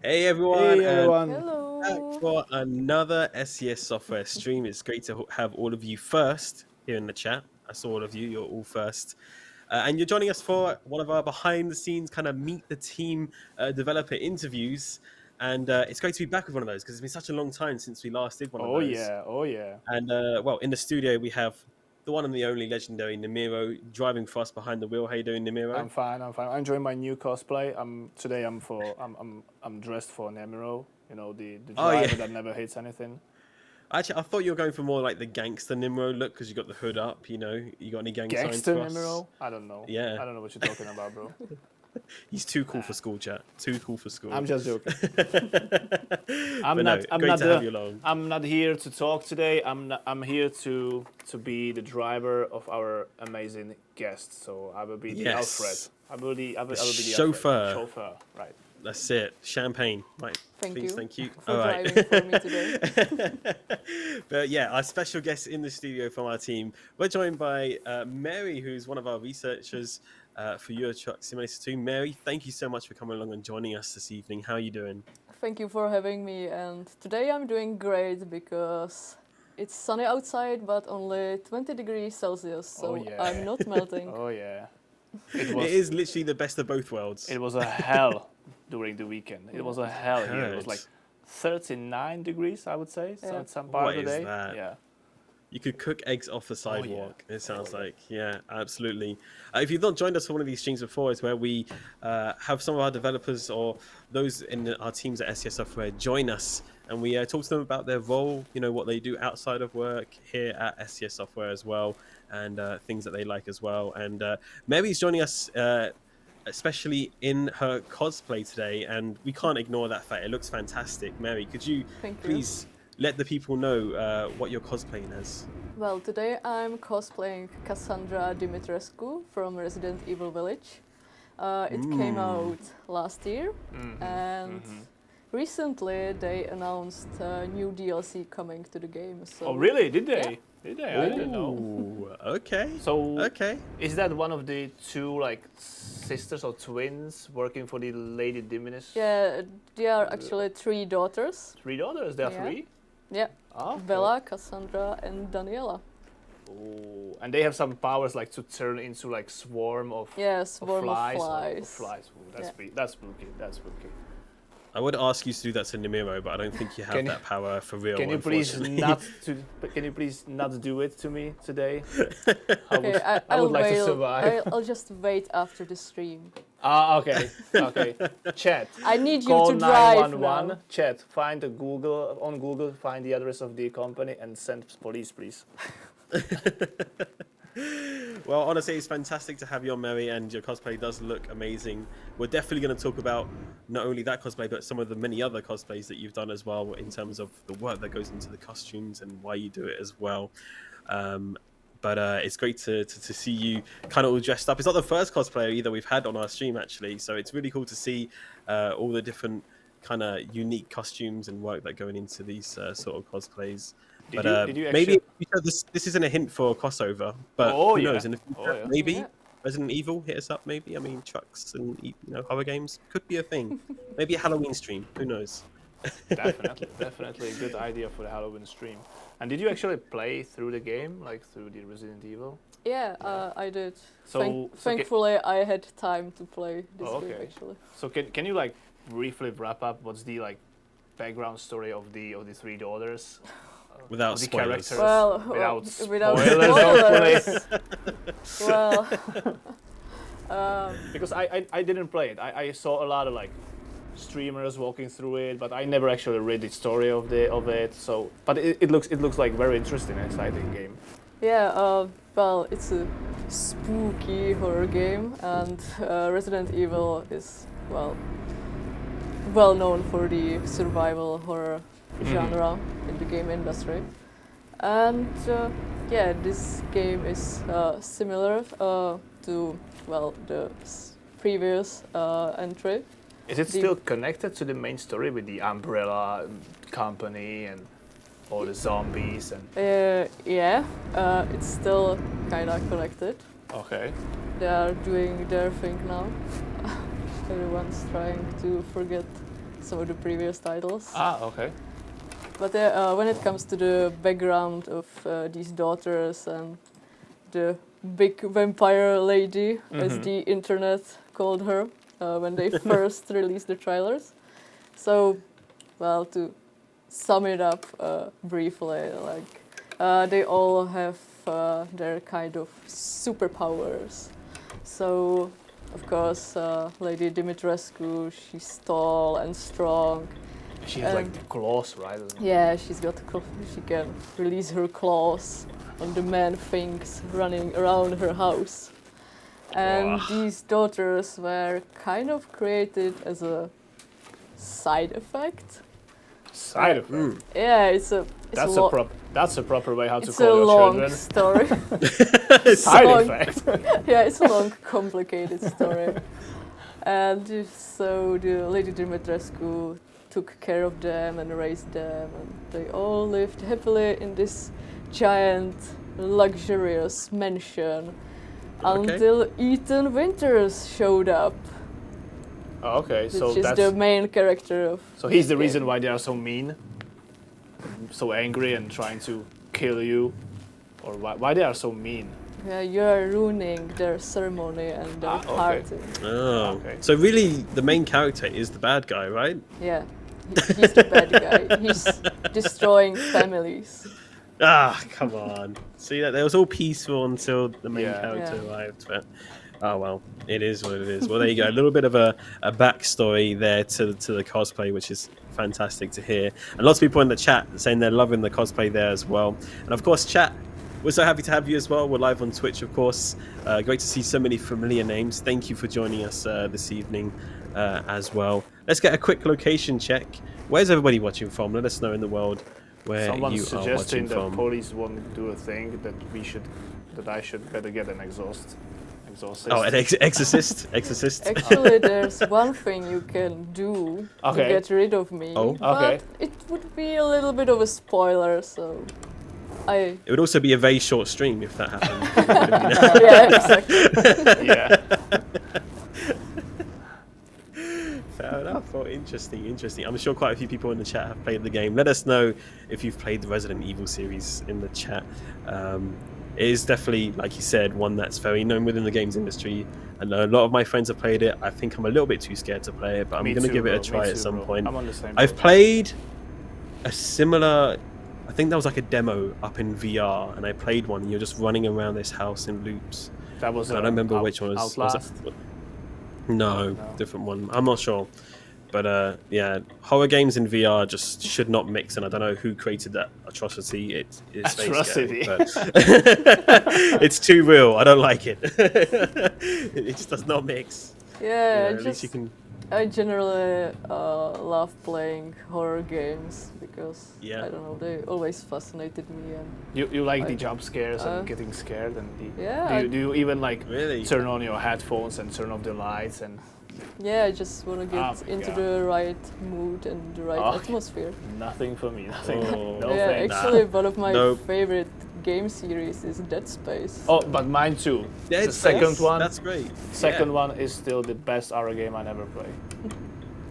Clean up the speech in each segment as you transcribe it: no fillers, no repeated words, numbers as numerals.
Hey everyone, Hey and everyone. back Hello. for another SCS Software stream. It's great to have all of you first here in the chat. I saw all of you, you're all first. And you're joining us for one of our behind the scenes kind of meet the team developer interviews. And it's great to be back with one of those because it's been such a long time since we last did one of Oh those. yeah, oh yeah. And well, in the studio, we have the one and the only legendary Namiro driving for us behind the wheel. How you doing, Namiro? I'm fine. I'm fine. I'm enjoying my new cosplay. Today I'm dressed for Nemiro. You know the Oh, yeah. driver that never hits anything. Actually, I thought you were going for more like the gangster Nimrod look because you got the hood up. You got any gang signs Gangster for us? Nemiro? I don't know. Yeah, I don't know what you're talking about, bro. he's too cool for school, chat. Too cool for school. I'm just joking. But no, great to have you along. I'm not here to talk today. I'm here to be the driver of our amazing guest. So I will be the Alfred. Yes, I will be the chauffeur. Chauffeur, right? That's it. Champagne, right? Thank Please, you thank you. for All right. driving for me today. But yeah, our special guest in the studio from our team. We're joined by Mary, who's one of our researchers for Euro Truck Simulator 2. Mary, thank you so much for coming along and joining us this evening. How are you doing? Thank you for having me. And today I'm doing great because it's sunny outside, but only 20 degrees Celsius, so Oh, yeah. I'm not melting. Oh yeah. It is literally the best of both worlds. It was a hell during the weekend. It was a hell here. It was Heard. like 39 degrees, I would say, Yeah. some part What of the is day. that? Yeah. You could cook eggs off the sidewalk. yeah. It sounds Oh, yeah. like, yeah, absolutely. If you've not joined us for one of these streams before, it's where we have some of our developers or those in our teams at SCS Software join us, and we talk to them about their role, what they do outside of work here at SCS Software as well, and things that they like as well. And Mary's joining us. Especially in her cosplay today, and we can't ignore that fact. It looks fantastic. Mary, could you Thank you. please let the people know what you're cosplaying as? Well, today I'm cosplaying Cassandra Dimitrescu from Resident Evil Village. It came out last year, and recently they announced a new DLC coming to the game. So Oh, really? Did they? Yeah. Did they? I didn't know. Ooh, okay. So, Okay. is that one of the two like sisters or twins working for the Lady Diminus? yeah, they are actually three daughters. 3 daughters. There are Yeah. 3. Yeah, Ah, okay. Bella, Cassandra, and Daniela. Oh, and they have some powers like to turn into like swarm of Yeah, of swarm flies. of Of flies. flies. Ooh, that's Yeah. that's spooky. That's spooky. I would ask you to do that to Namiro, but I don't think you have Can you- that power for real. Can you please unfortunately. Can you please not do it to me today? Okay, I I'll would like to wait. survive. I'll just wait after the stream. Ah, okay, okay. Chat. I need you Call to drive 911. now. Chat. Find on Google. Find the address of the company and send police, please. Well, honestly, it's fantastic to have you on, Mary, and your cosplay does look amazing. We're definitely going to talk about not only that cosplay, but some of the many other cosplays that you've done as well, in terms of the work that goes into the costumes and why you do it as well. But it's great to see you kind of all dressed up. It's not the first cosplayer either we've had on our stream, actually, so it's really cool to see all the different kind of unique costumes and work that going into these sort of cosplays. Did But you maybe actually- this isn't a hint for a crossover, but Oh, who yeah. knows? In the future, Oh, yeah. maybe Yeah. Resident Evil hit us up. Maybe, I mean, trucks and horror games could be a thing. Maybe a Halloween stream. Who knows? Definitely a good idea for the Halloween stream. And did you actually play through the game, like through the Resident Evil? Yeah, I did. So- Thankfully, I had time to play this Oh, game okay. actually. So can you like briefly wrap up what's the like background story of the 3 daughters? Without Of the spoilers. characters. Well, without without spoilers, hopefully. Well, Because I didn't play it. I saw a lot of like streamers walking through it, but I never actually read the story of it. So, but it looks like very interesting and exciting game. yeah. Well, it's a spooky horror game, and Resident Evil is well known for the survival horror genre in the game industry. And yeah, this game is similar to the previous entry. Is it still connected to the main story with the Umbrella company and all the zombies and? Yeah, it's still kind of connected. Okay. They are doing their thing now. Everyone's trying to forget some of the previous titles. Ah, okay. But when it comes to the background of these daughters and the big vampire lady, as the internet called her, when they first released the trailers. So, well, to sum it up briefly, like they all have their kind of superpowers. So, of course, Lady Dimitrescu, she's tall and strong. She has like the claws, right? Yeah, she can release her claws on the man things running around her house. And these daughters were kind of created as a side effect. Side effect. Yeah, That's a proper way how to it's call a your long children. story. Side long- effect. Yeah, it's a long, complicated story. And so the Lady Dimitrescu took care of them and raised them, and they all lived happily in this giant, luxurious mansion until Ethan Winters showed up, Oh, okay, so which is that's the main character of. so he's the game. reason why they are so mean, so angry, and trying to kill you, or why they are so mean. Yeah, you are ruining their ceremony and their okay. party. Oh, Okay. so really the main character is the bad guy, right? Yeah, he's the bad guy. He's destroying families. Ah, come on. See that? It was all peaceful until the main Yeah. character Yeah. arrived. But oh well, it is what it is. Well, there you go. A little bit of a backstory there to the cosplay, which is fantastic to hear. And lots of people in the chat saying they're loving the cosplay there as well. And of course, chat. We're so happy to have you as well. We're live on Twitch, of course. Great to see so many familiar names. Thank you for joining us this evening as well. Let's get a quick location check. Where's everybody watching from? Let us know in the world where Someone's you are suggesting watching that from. police won't do a thing that I should better get an exorcist. Oh, an exorcist? Exorcist? Actually, there's one thing you can do Okay. to get rid of me. Oh. Okay. But it would be a little bit of a spoiler, so I. It would also be a very short stream if that happened. Yeah, exactly. Yeah. Fair enough. Well, interesting. I'm sure quite a few people in the chat have played the game. Let us know if you've played the Resident Evil series in the chat. It is definitely, like you said, one that's very known within the games industry. And a lot of my friends have played it. I think I'm a little bit too scared to play it, but I'm Me going to too, give it a bro. try Me at too, some bro. point. I'm on the same I've boat. played a similar... I think that was like a demo up in VR, and I played one, and you're just running around this house in loops. That was I don't remember which one was. Outlast. No, different one. I'm not sure. But yeah, horror games in VR just should not mix, and I don't know who created that atrocity. It is very scary, Atrocity. but it's too real. I don't like it. It just does not mix. Yeah, At least you just can. I generally love playing horror games because Yeah. I don't know, they always fascinated me. And You like the I- jump scares and getting scared and the Yeah, do you even like Really? turn on your headphones and turn off the lights and yeah, I just want to get Oh my into God. the right mood and the right Oh. atmosphere. nothing for me, nothing. Oh. No yeah, thanks. actually, one of my Nope. favorite game series is Dead Space. Oh, but mine too. Dead the second Space, one. That's great. Second Yeah. one is still the best horror game I never played.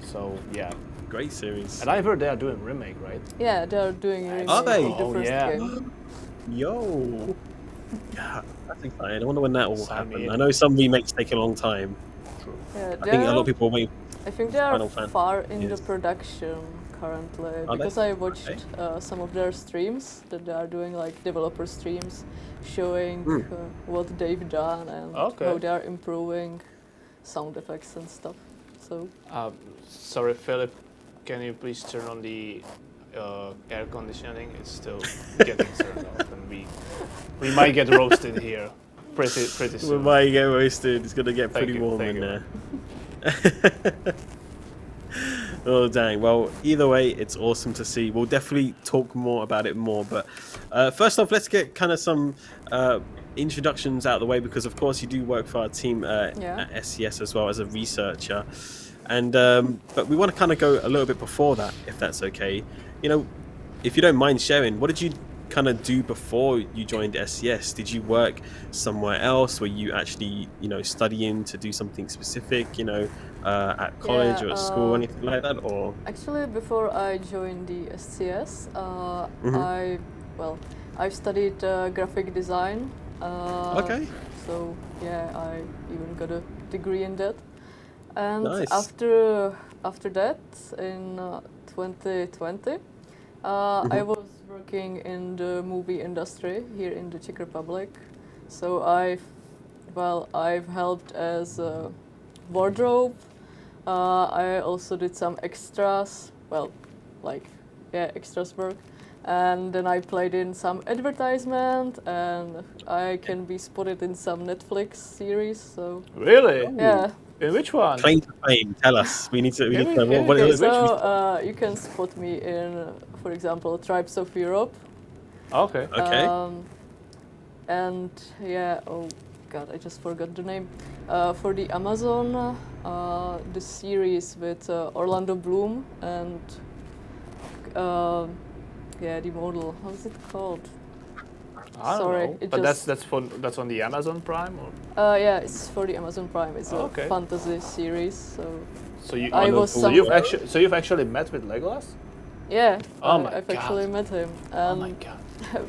So yeah, Great series. and I heard they are doing remake, right? Yeah, they are doing a remake Are they? of the Oh, first yeah. game. Yo. Yeah, that's exciting. I wonder when that will Sign me happen. in. I know some remakes take a long time. Yeah, I think a lot of people wait. I think they are Final Fan- far in yes. the production currently Are because they? I watched some of their streams that they are doing, like developer streams, showing what they've done and Okay. how they are improving sound effects and stuff. So Sorry, Philip, can you please turn on the air conditioning? It's still getting turned off, and we might get roasted here pretty We soon. might get roasted. It's gonna get Thank pretty you, warm thank in you. there. Oh dang! Well, either way, it's awesome to see. We'll definitely talk more about it more. But first off, let's get kind of some introductions out of the way because, of course, you do work for our team at SCS as well as a researcher. And but we want to kind of go a little bit before that, if that's okay. You know, if you don't mind sharing, what did you kind of do before you joined SCS? Did you work somewhere else? Were you actually, studying to do something specific, at college Yeah, or at school, anything like that? Or actually, before I joined the SCS, Mhm. I studied graphic design. Okay, So yeah, I even got a degree in that. And nice. after that, in 2020, I Mhm. was working in the movie industry here in the Czech Republic. So I've helped as a wardrobe. I also did some extras, extras work. And then I played in some advertisement, and I can be spotted in some Netflix series. So Really? Oh, yeah, In which one? claim to fame. Tell us. We need to. We Can need we- to. can we- What, can- which so we- you can spot me in, for example, Tribes of Europe. Okay. Okay. And yeah, oh god, I just forgot the name. For the Amazon, the series with Orlando Bloom and the model. How's it called? I don't Sorry, know. it But just- that's on the Amazon Prime, or Yeah, it's for the Amazon Prime. It's a Okay. fantasy series. so you I was so you've somewhere- actually met with Legolas? Yeah, Oh my I've God. actually met him. Oh my god.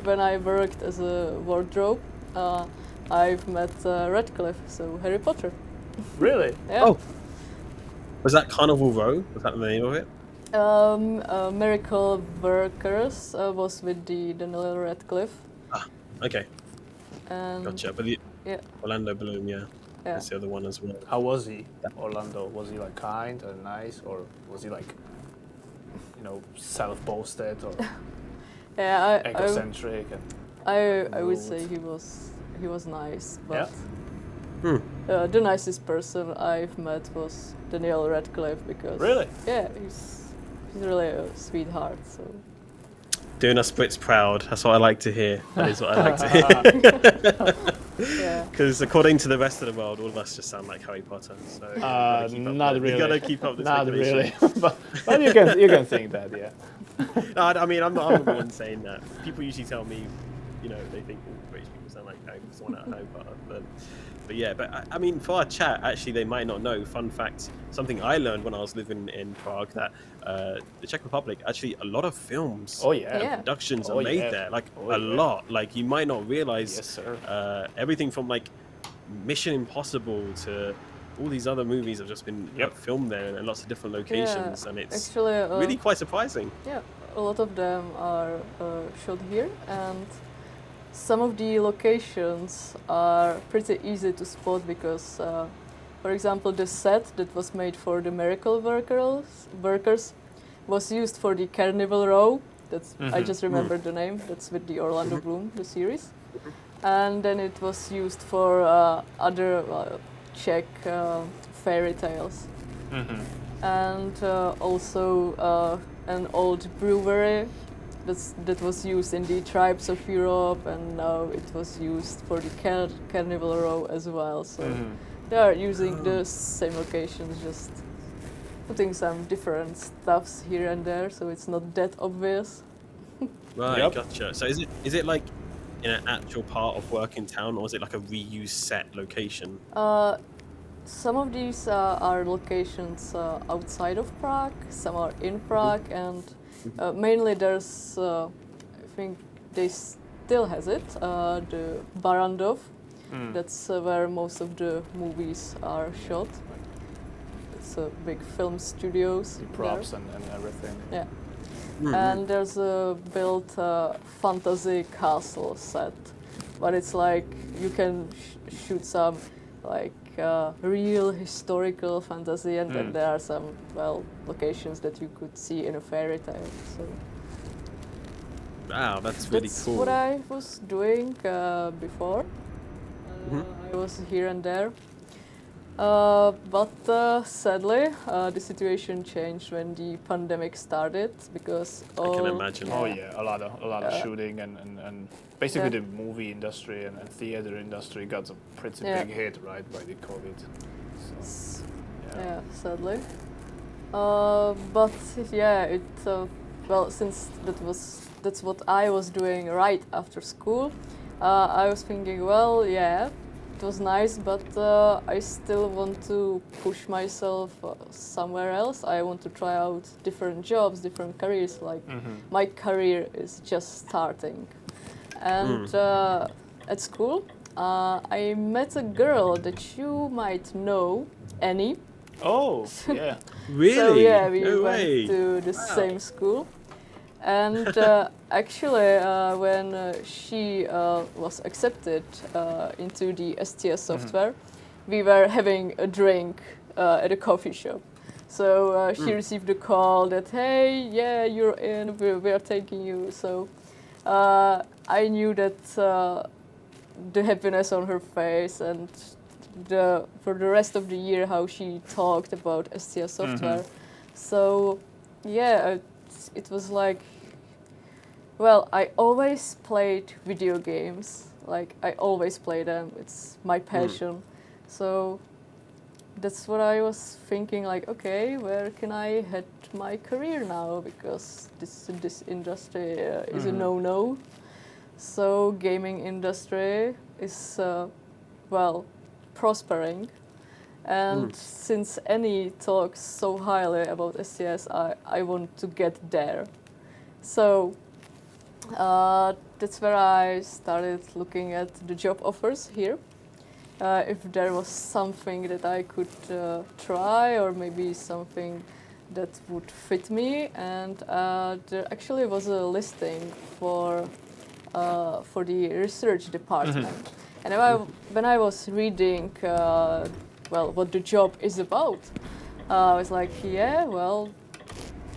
When I worked as a wardrobe, I've met Radcliffe, so Harry Potter. Really? Yeah. Oh, was that Carnival Row? Was that the name of it? Miracle Workers was with the Daniel Radcliffe. Okay, And gotcha. But yeah, Orlando Bloom, yeah, yeah. that's the other one as well. How was he, Orlando? Was he like kind and nice, or was he like, self-boasted or Yeah, egocentric? I would rude? say he was nice, but Hmm. the nicest person I've met was Daniel Radcliffe because Really? yeah, he's really a sweetheart. So Doing us Brits proud. That's what I like to hear. That is what I like to hear. yeah, Because according to the rest of the world, all of us just sound like Harry Potter. So you gotta keep up not the- really. You gotta keep up the Not speculation. really. but you can think that, yeah. No, I mean, I'm not the one saying that. People usually tell me, they think all British people sound like someone out of Harry Potter. But yeah, I mean, for our chat, actually, they might not know. Fun fact, something I learned when I was living in Prague, that the Czech Republic, actually, a lot of films Oh yeah. Yeah. productions Oh, are made yeah. there, like Oh, a yeah. lot. Like you might not realize Yes, sir. everything from like Mission Impossible to all these other movies have just been Yep. filmed there in lots of different locations, yeah. and it's Actually, really quite surprising. yeah, a lot of them are shot here, and some of the locations are pretty easy to spot because, for example, the set that was made for the Miracle Workers was used for the Carnival Row. That's I just remembered the name. That's with the Orlando Bloom, the series, and then it was used for other Czech fairy tales. And also an old brewery that was used in the Tribes of Europe, and now it was used for the Carnival Row as well. So they are using the same locations, just putting some different stuffs here and there, so it's not that obvious. Right, Yep. gotcha. So is it like in an actual part of work in town, or is it like a reused set location? Some of these are locations outside of Prague, some are in Prague, and mainly there's, I think they still has it, the Barandov. That's where most of the movies are shot. It's a big film studios. The props and everything. Yeah. And there's a built fantasy castle set, but it's like you can shoot some like real historical fantasy, and then there are some locations that you could see in a fairy tale. So Wow, that's really that's cool. what I was doing before. I was here and there. But sadly, the situation changed when the pandemic started because I can imagine. Oh yeah, a lot of Yeah. shooting and basically Yeah. the movie industry and theater industry got a pretty Yeah. big hit, right, by the COVID. So, Yeah, sadly. But yeah, since that was that's what I was doing right after school. I was thinking, well, yeah, it was nice, but I still want to push myself somewhere else. I want to try out different jobs, different careers. Like my career is just starting, and at school, I met a girl that you might know, Annie. Oh, yeah. Really? So yeah, we No went way. to the same school. And actually, when she was accepted into the SCS Software, we were having a drink at a coffee shop. So she received a call that, hey, yeah, you're in, we are taking you. So I knew that the happiness on her face and for the rest of the year how she talked about SCS Software. So yeah, it was like, well, I always played video games. Like I always play them. It's my passion. So that's what I was thinking. Like, okay, where can I head my career now? Because this industry is a no-no. So gaming industry is well, prospering. And since Annie talks so highly about SCS, I want to get there. So that's where I started looking at the job offers here. If there was something that I could try, or maybe something that would fit me, and there actually was a listing for the research department. And when I was reading, well, what the job is about, I was like, yeah, well,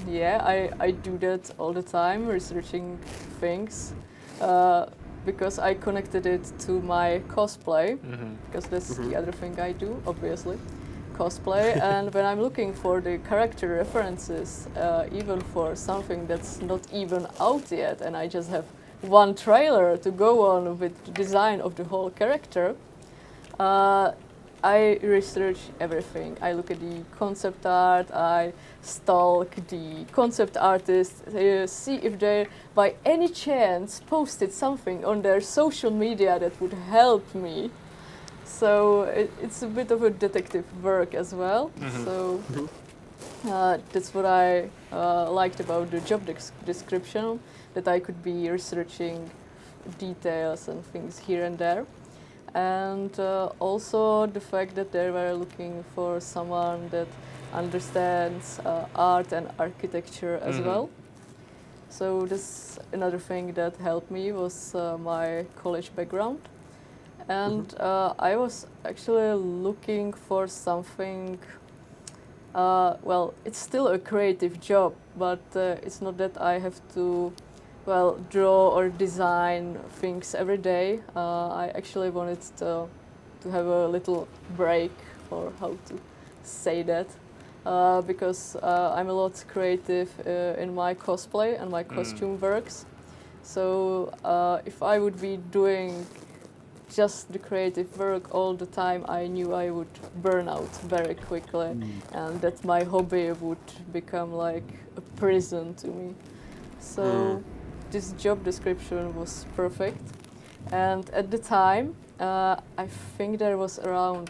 yeah, I do that all the time, researching things, because I connected it to my cosplay, because that's the other thing I do, obviously, cosplay. And when I'm looking for the character references, even for something that's not even out yet, and I just have one trailer to go on with the design of the whole character, I research everything. I look at the concept art, I stalk the concept artists, see if they by any chance posted something on their social media that would help me. So it's a bit of a detective work as well. So that's what I liked about the job description, that I could be researching details and things here and there. And also the fact that they were looking for someone that understands art and architecture as well. So this another thing that helped me was my college background. And I was actually looking for something, well, it's still a creative job, but it's not that I have to, well, draw or design things every day. I actually wanted to have a little break, or how to say that, because I'm a lot creative in my cosplay and my costume works. So if I would be doing just the creative work all the time, I knew I would burn out very quickly, and that my hobby would become like a prison to me. So this job description was perfect, and at the time I think there was around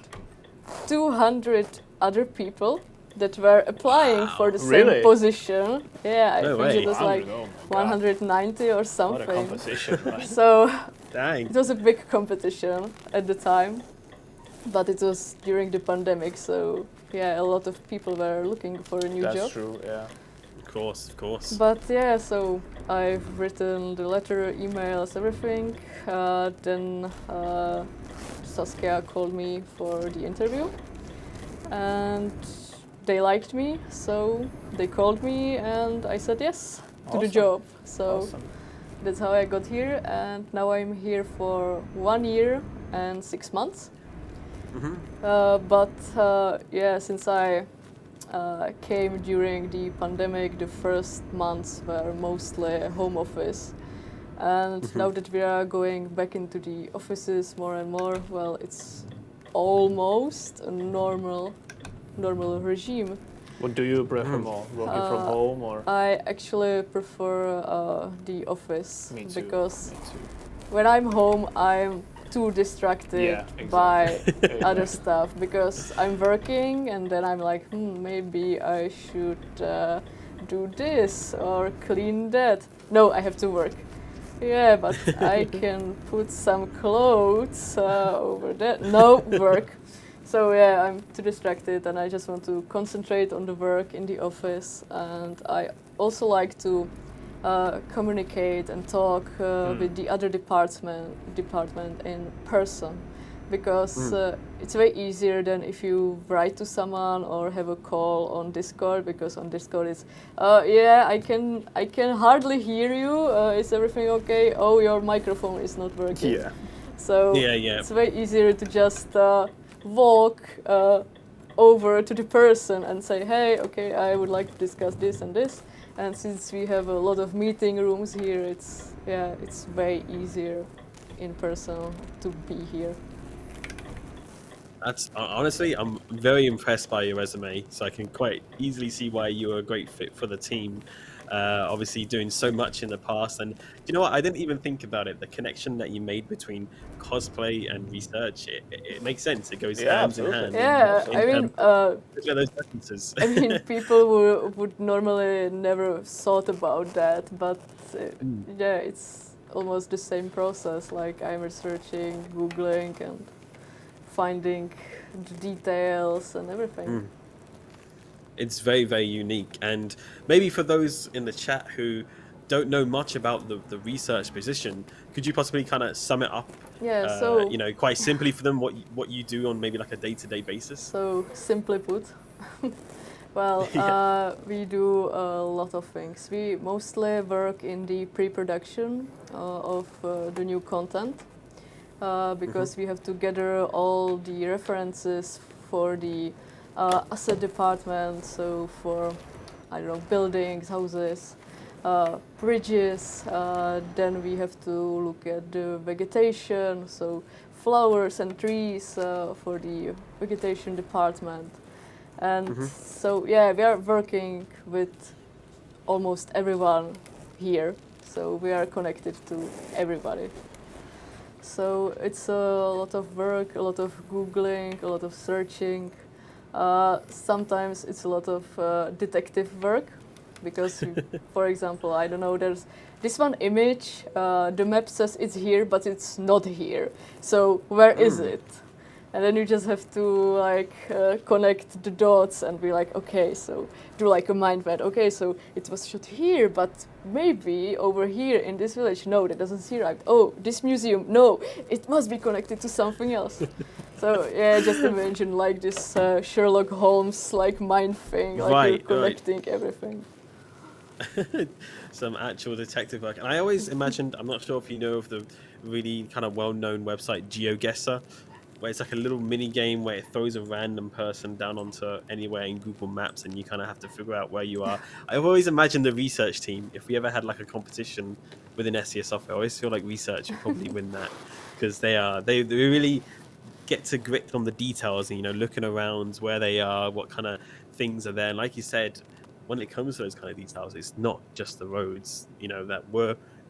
200 other people that were applying for the same position. Yeah, I think it was like 190 or something. What a competition, right? So Dang. it was a big competition at the time, but it was during the pandemic, so yeah, a lot of people were looking for a new job. That's true, yeah. Of course. But yeah, so I've written the letter, emails, everything. Then Saskia called me for the interview, and they liked me, so they called me, and I said yes to the job. So that's how I got here, and now I'm here for 1 year and 6 months. But yeah, since I came during the pandemic, the first months were mostly home office. And now that we are going back into the offices more and more, well, it's almost a normal regime. What do you prefer more, working from home or? I actually prefer the office Me too. because Me too. when I'm home, I'm too distracted Yeah, exactly. by other Exactly. stuff because I'm working and then I'm like, maybe I should do this or clean that. No, I have to work. Yeah, but I can put some clothes over there. No, work. So yeah, I'm too distracted and I just want to concentrate on the work in the office. And I also like to communicate and talk with the other department in person, because it's way easier than if you write to someone or have a call on Discord, because on Discord it's yeah, I can hardly hear you. Is everything okay? Oh, your microphone is not working. Yeah. So Yeah. it's way easier to just walk over to the person and say, hey, okay, I would like to discuss this and this. And since we have a lot of meeting rooms here, it's way easier in person to be here. That's honestly, I'm very impressed by your resume. So I can quite easily see why you were a great fit for the team. Obviously, doing so much in the past, and you know what? I didn't even think about it. The connection that you made between cosplay and research, it makes sense. It goes Yeah, hands in absolutely. hand. Yeah, In I mean, terms of, look at those references. I mean, people would normally never thought about that, but yeah, it's almost the same process. Like I'm researching, googling, and finding the details and everything. It's very, very unique. And maybe for those in the chat who don't know much about the research position, could you possibly kind of sum it up, Yeah, so you know, quite simply for them, what you do on maybe like a day-to-day basis? so simply put, well, we do a lot of things. We mostly work in the pre-production of the new content, because we have to gather all the references for the asset department, so for, I don't know, buildings, houses, bridges, then we have to look at the vegetation, so flowers and trees for the vegetation department. And so yeah, we are working with almost everyone here, so we are connected to everybody. So it's a lot of work, a lot of googling, a lot of searching. Sometimes it's a lot of detective work, because, for example, I don't know, there's this one image, the map says it's here, but it's not here. So where is it? And then you just have to like connect the dots and be like, okay, so do like a mind map. Okay, so it was shot here, but maybe over here in this village. No, that doesn't seem right. Oh, this museum. No, it must be connected to something else. So yeah, just imagine like this Sherlock Holmes like mind thing, like you're connecting everything. Some actual detective work. And I always imagined, I'm not sure if you know of the really kind of well-known website GeoGuessr, where it's like a little mini game where it throws a random person down onto anywhere in Google Maps and you kind of have to figure out where you are. I've always imagined the research team, if we ever had like a competition within SCS Software, I always feel like research would probably win that, because they really get to grip on the details and, you know, looking around where they are, what kind of things are there. And like you said, when it comes to those kind of details, it's not just the roads, you know, that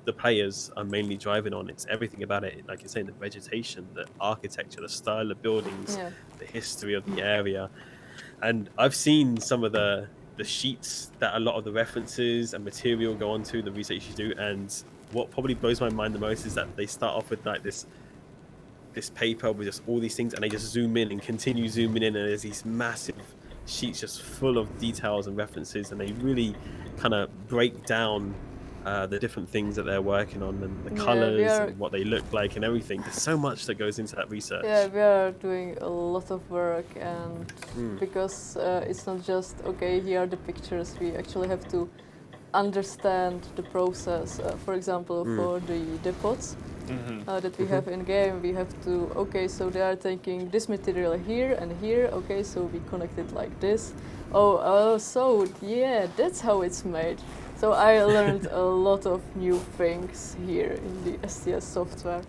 the players are mainly driving on. It's everything about it, like you're saying, the vegetation, the architecture, the style of buildings, the history of the area. And I've seen some of the sheets that a lot of the references and material go onto, the research you do. And what probably blows my mind the most is that they start off with like this paper with just all these things, and they just zoom in and continue zooming in, and there's these massive sheets just full of details and references, and they really kind of break down the different things that they're working on, and the colors and what they look like and everything. There's so much that goes into that research. Yeah, we are doing a lot of work, and because it's not just, okay, here are the pictures, we actually have to understand the process. For example, for the depots that we have in game, we have to, okay, so they are taking this material here and here, okay, so we connect it like this. Oh, so yeah, that's how it's made. So I learned a lot of new things here in the SCS software.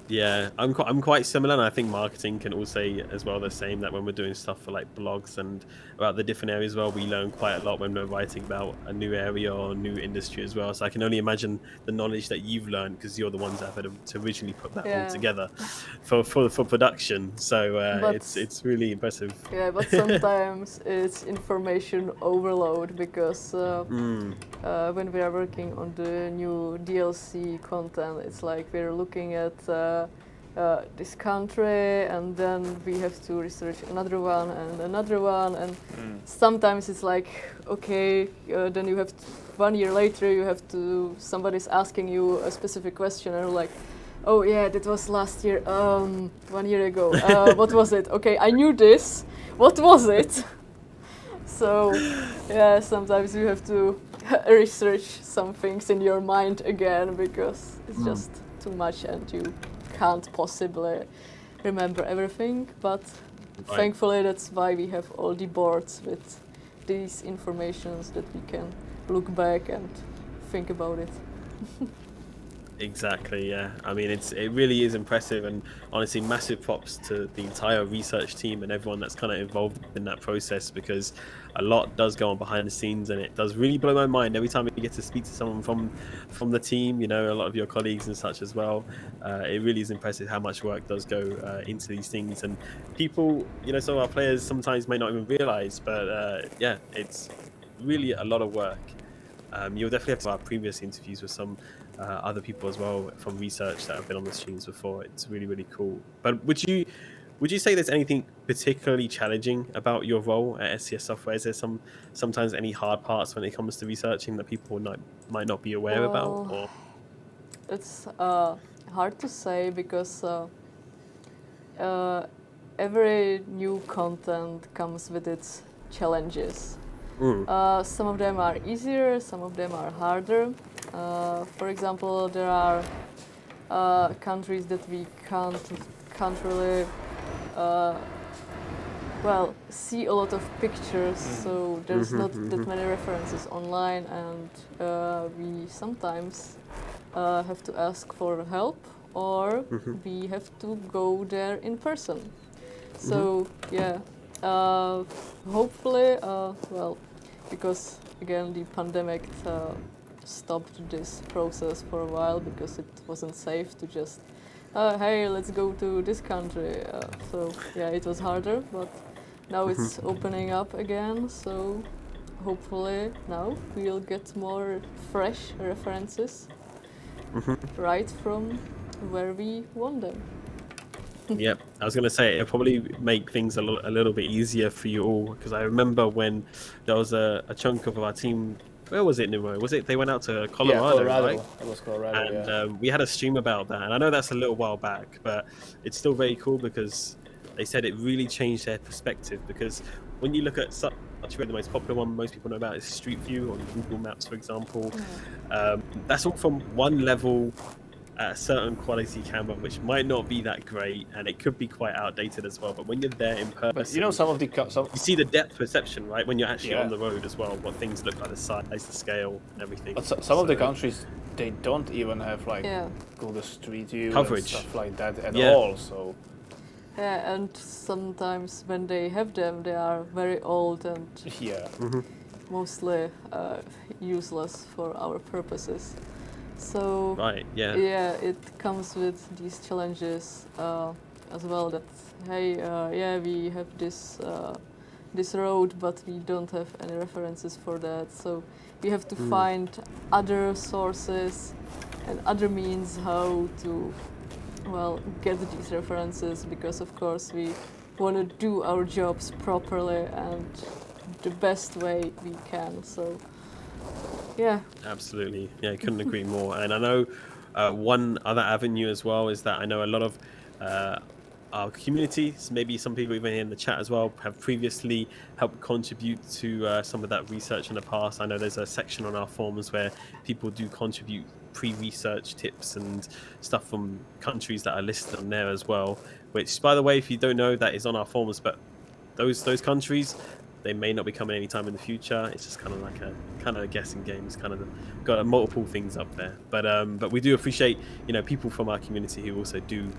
Yeah, I'm quite similar, and I think marketing can all say as well the same, that when we're doing stuff for like blogs and about the different areas, as well, we learn quite a lot when we're writing about a new area or a new industry as well. So I can only imagine the knowledge that you've learned, because you're the ones that had to originally put that all Yeah, together for production. So but it's really impressive. yeah, but sometimes it's information overload because Mm, when we are working on the new DLC content, it's like we're looking at this country, and then we have to research another one and another one, and sometimes it's like, okay, then you have 1 year later, you have to, somebody's asking you a specific question, and you're like, oh yeah, that was last year, 1 year ago. What was it? Okay, I knew this. What was it? So, yeah, sometimes you have to research some things in your mind again because it's just too much and you can't possibly remember everything. But right. thankfully, that's why we have all the boards with these informations that we can look back and think about it. Exactly, yeah. I mean, it really is impressive, and honestly, massive props to the entire research team and everyone that's kind of involved in that process, because a lot does go on behind the scenes, and it does really blow my mind every time you get to speak to someone from the team. You know, a lot of your colleagues and such as well. It really is impressive how much work does go into these things, and people, you know, some of our players sometimes may not even realize, but yeah, it's really a lot of work. You'll definitely have to have previous interviews with some other people as well from research that have been on the streams before. It's really, really cool. But would you say there's anything particularly challenging about your role at SCS Software? Is there sometimes any hard parts when it comes to researching that people might not be aware about? Well, Or it's hard to say because uh, every new content comes with its challenges. Mm, Some of them are easier, some of them are harder. For example, there are countries that we can't really well see a lot of pictures, so there's not that many references online, and we sometimes have to ask for help, or we have to go there in person. So yeah, hopefully, well, because again the pandemic stopped this process for a while because it wasn't safe to just, hey, let's go to this country. So yeah, it was harder, but now it's opening up again. So hopefully now we'll get more fresh references right from where we want them. yep, I was gonna say it'll probably make things a little bit easier for you all, because I remember when there was a chunk of our team. Where was it, Nemo? Was it they went out to Yeah, Colorado, Colorado. right? It was Colorado. And Yeah. we had a stream about that, and I know that's a little while back, but it's still very cool because they said it really changed their perspective. Because when you look at such the most popular one most people know about is Street View on Google Maps, for example. That's all from one level at a certain quality camera, which might not be that great, and it could be quite outdated as well. But when you're there in person, But you know, some of the you see the depth perception, right? When you're actually Yeah. on the road as well, what things look like, the size, the scale, and everything. But some of the So- countries, they don't even have like Yeah. Google Street View Coverage. and stuff like that at Yeah. all. So Yeah, and sometimes when they have them, they are very old and yeah, mostly useless for our purposes. So Right, yeah. yeah, it comes with these challenges as well. That hey, yeah, we have this road, but we don't have any references for that. So we have to find other sources and other means how to, well, get these references, because of course we want to do our jobs properly and the best way we can. So yeah. Absolutely. Yeah, I couldn't agree more. And I know one other avenue as well is that I know a lot of our communities, maybe some people even in the chat as well, have previously helped contribute to some of that research in the past. I know there's a section on our forums where people do contribute pre-research tips and stuff from countries that are listed on there as well, which, by the way, if you don't know, that is on our forums. But those countries, They may not be coming anytime in the future. It's just kind of like a guessing game. It's kind of got multiple things up there. But we do appreciate people from our community who also do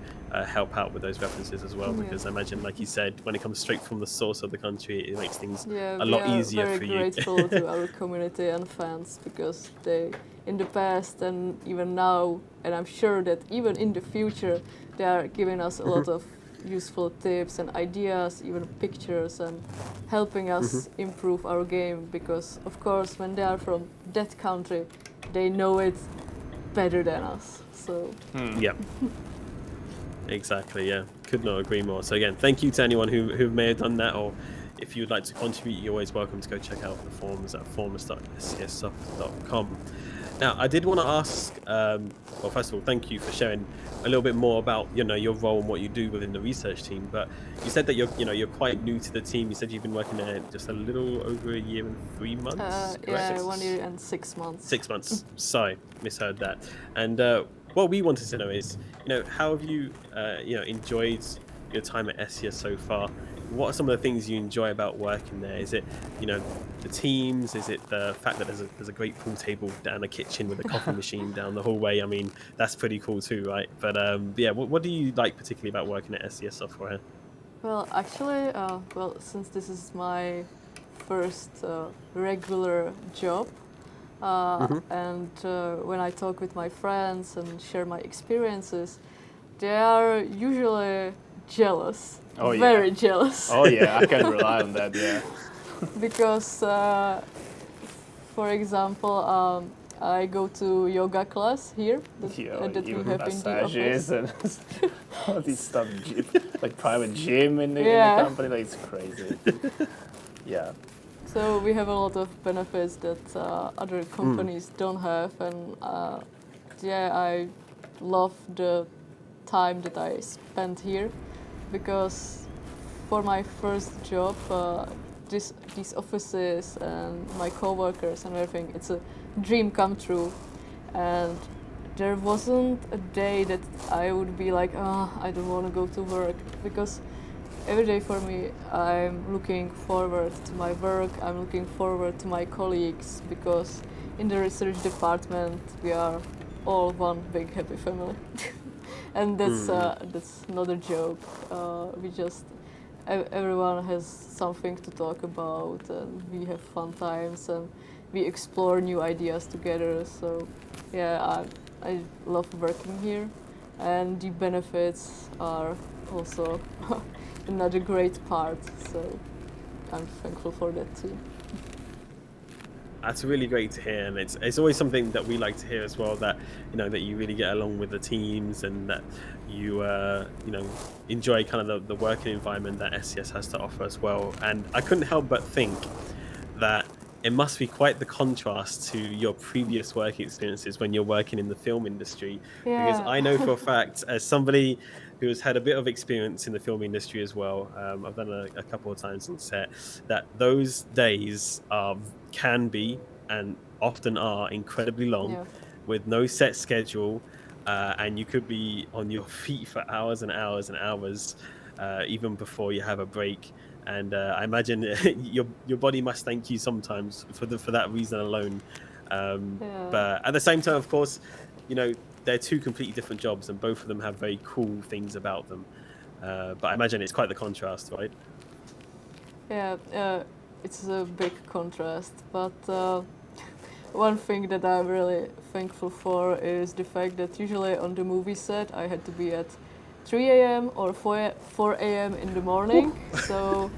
help out with those references as well. Because I imagine, like you said, when it comes straight from the source of the country, it makes things a lot easier for you. We are very grateful to our community and fans, because they, in the past and even now, and I'm sure that even in the future, they are giving us a lot of useful tips and ideas, even pictures, and helping us improve our game, because of course when they are from that country, they know it better than us. So yeah. Exactly, yeah. Could not agree more. So again, thank you to anyone who may have done that, or if you'd like to contribute, you're always welcome to go check out the forums at forums.scssoft.com. Now, I did want to ask, well, first of all, thank you for sharing a little bit more about your role and what you do within the research team. But you said that you're quite new to the team. You said you've been working there just a little over a year and 3 months. Yeah, 1 year and 6 months. 6 months. Sorry, misheard that. And what we wanted to know is, how have you, enjoyed your time at SCS so far? What are some of the things you enjoy about working there? Is it, the teams? Is it the fact that there's a great pool table down the kitchen with a coffee machine down the hallway? I mean, that's pretty cool too, right? But yeah, what do you like particularly about working at SCS Software? Well, actually, since this is my first regular job, and when I talk with my friends and share my experiences, they are usually jealous. Oh, yeah. Very jealous. Oh yeah, I can rely on that. Yeah. Because, for example, I go to yoga class here that we have in the massages office. and all this stuff, like private gym in the company. Like, it's crazy. Yeah. So we have a lot of benefits that other companies don't have, and I love the time that I spent here, because for my first job, these offices and my coworkers and everything, it's a dream come true, and there wasn't a day that I would be like, I don't want to go to work, because every day for me, I'm looking forward to my work, I'm looking forward to my colleagues, because in the research department, we are all one big happy family. And that's not a joke. Everyone has something to talk about, and we have fun times, and we explore new ideas together. So yeah, I love working here, and the benefits are also another great part. So I'm thankful for that too. That's really great to hear, and it's always something that we like to hear as well, that that you really get along with the teams, and that you enjoy kind of the working environment that SCS has to offer as well. And I couldn't help but think that it must be quite the contrast to your previous work experiences when you're working in the film industry. Yeah. Because I know for a fact, as somebody who has had a bit of experience in the film industry as well, I've done a couple of times on set, that those days can be and often are incredibly long, with no set schedule, and you could be on your feet for hours and hours and hours, even before you have a break. And I imagine your body must thank you sometimes for that reason alone. But at the same time, of course, they're two completely different jobs, and both of them have very cool things about them. But I imagine it's quite the contrast, right? Yeah, it's a big contrast. But one thing that I'm really thankful for is the fact that usually on the movie set I had to be at 3 a.m. or 4 a.m. in the morning, so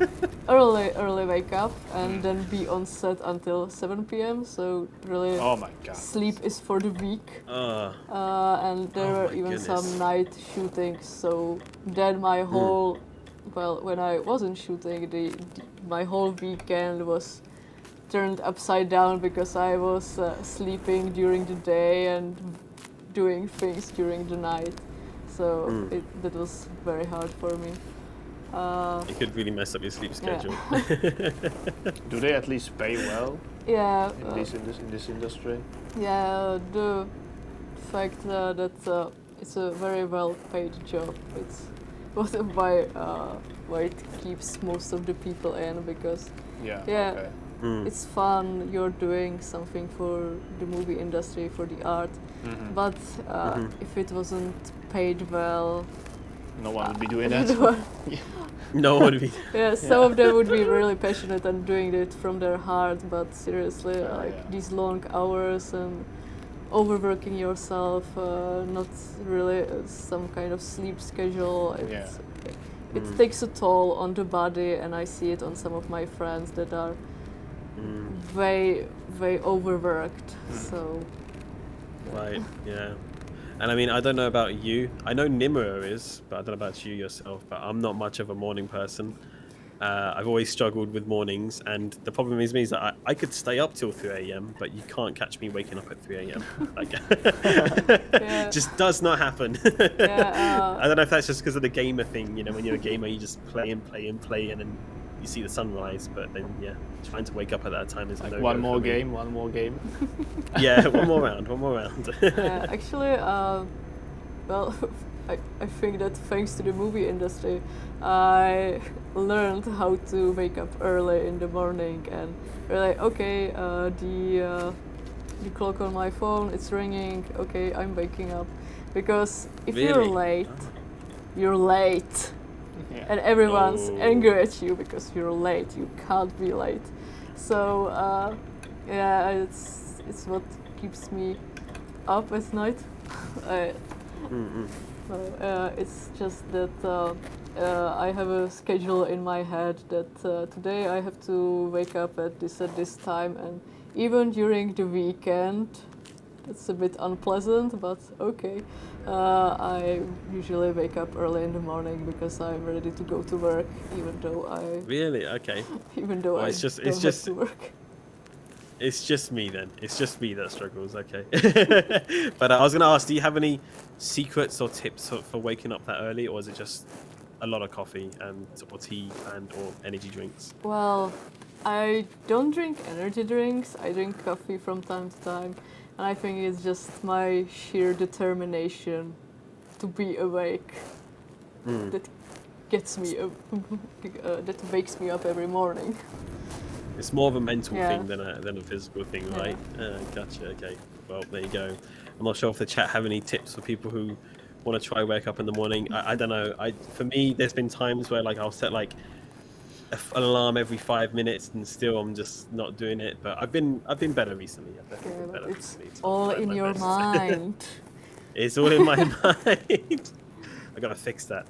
early wake up and then be on set until 7 p.m. So really, oh my God, sleep is for the weak. And there were even some night shootings. So then my whole, when I wasn't shooting, my whole weekend was turned upside down, because I was sleeping during the day and doing things during the night. So that was very hard for me. It could really mess up your sleep schedule. Yeah. Do they at least pay well? Yeah. In this industry? Yeah, the fact that it's a very well paid job. why it keeps most of the people in, because Yeah. Yeah. Okay. it's fun. You're doing something for the movie industry, for the art, Mhm. but if it wasn't paid well, No one would be doing no that. one- No one would be. yeah, some of them would be really passionate and doing it from their heart, but seriously, like yeah. these long hours and overworking yourself, not really some kind of sleep schedule. It takes a toll on the body, and I see it on some of my friends that are way overworked. So Right, yeah. And I mean, I don't know about you. I know Nimura is, but I don't know about you yourself. But I'm not much of a morning person. I've always struggled with mornings, and the problem is that I could stay up till 3 a.m., but you can't catch me waking up at 3 a.m. Like, Yeah. just does not happen. Yeah, I don't know if that's just because of the gamer thing. You know, when you're a gamer, you just play and play and play, and then you see the sunrise. But then, yeah, trying to wake up at that time is Like no one go more for me. game, one more game. Yeah, one more round, one more round. actually, well, I think that thanks to the movie industry, I learned how to wake up early in the morning, and we're like, okay, the clock on my phone, it's ringing. Okay, I'm waking up, because if you're Really? late, you're late, Yeah. and everyone's Oh. angry at you because you're late. You can't be late. So yeah, it's what keeps me up at night. It's just that I have a schedule in my head that today I have to wake up at this time, and even during the weekend, it's a bit unpleasant, but okay. I usually wake up early in the morning because I'm ready to go to work, even though Really? Okay. Well, I it's don't just have to work. It's just me then. It's just me that struggles. Okay. But I was going to ask, do you have any secrets or tips for waking up that early, or is it just a lot of coffee and or tea and or energy drinks? Well, I don't drink energy drinks. I drink coffee from time to time, and I think it's just my sheer determination to be awake that gets me that wakes me up every morning. It's more of a mental Yeah. thing than a physical thing, Yeah. right? Gotcha. Okay. Well, there you go. I'm not sure if the chat have any tips for people who want to try wake up in the morning. I don't know. For me, there's been times where like I'll set like an alarm every 5 minutes, and still I'm just not doing it. But I've been better recently. I've definitely Yeah, been but better it's recently. So all I'll try in my your best. mind. It's all in my mind. I gotta fix that.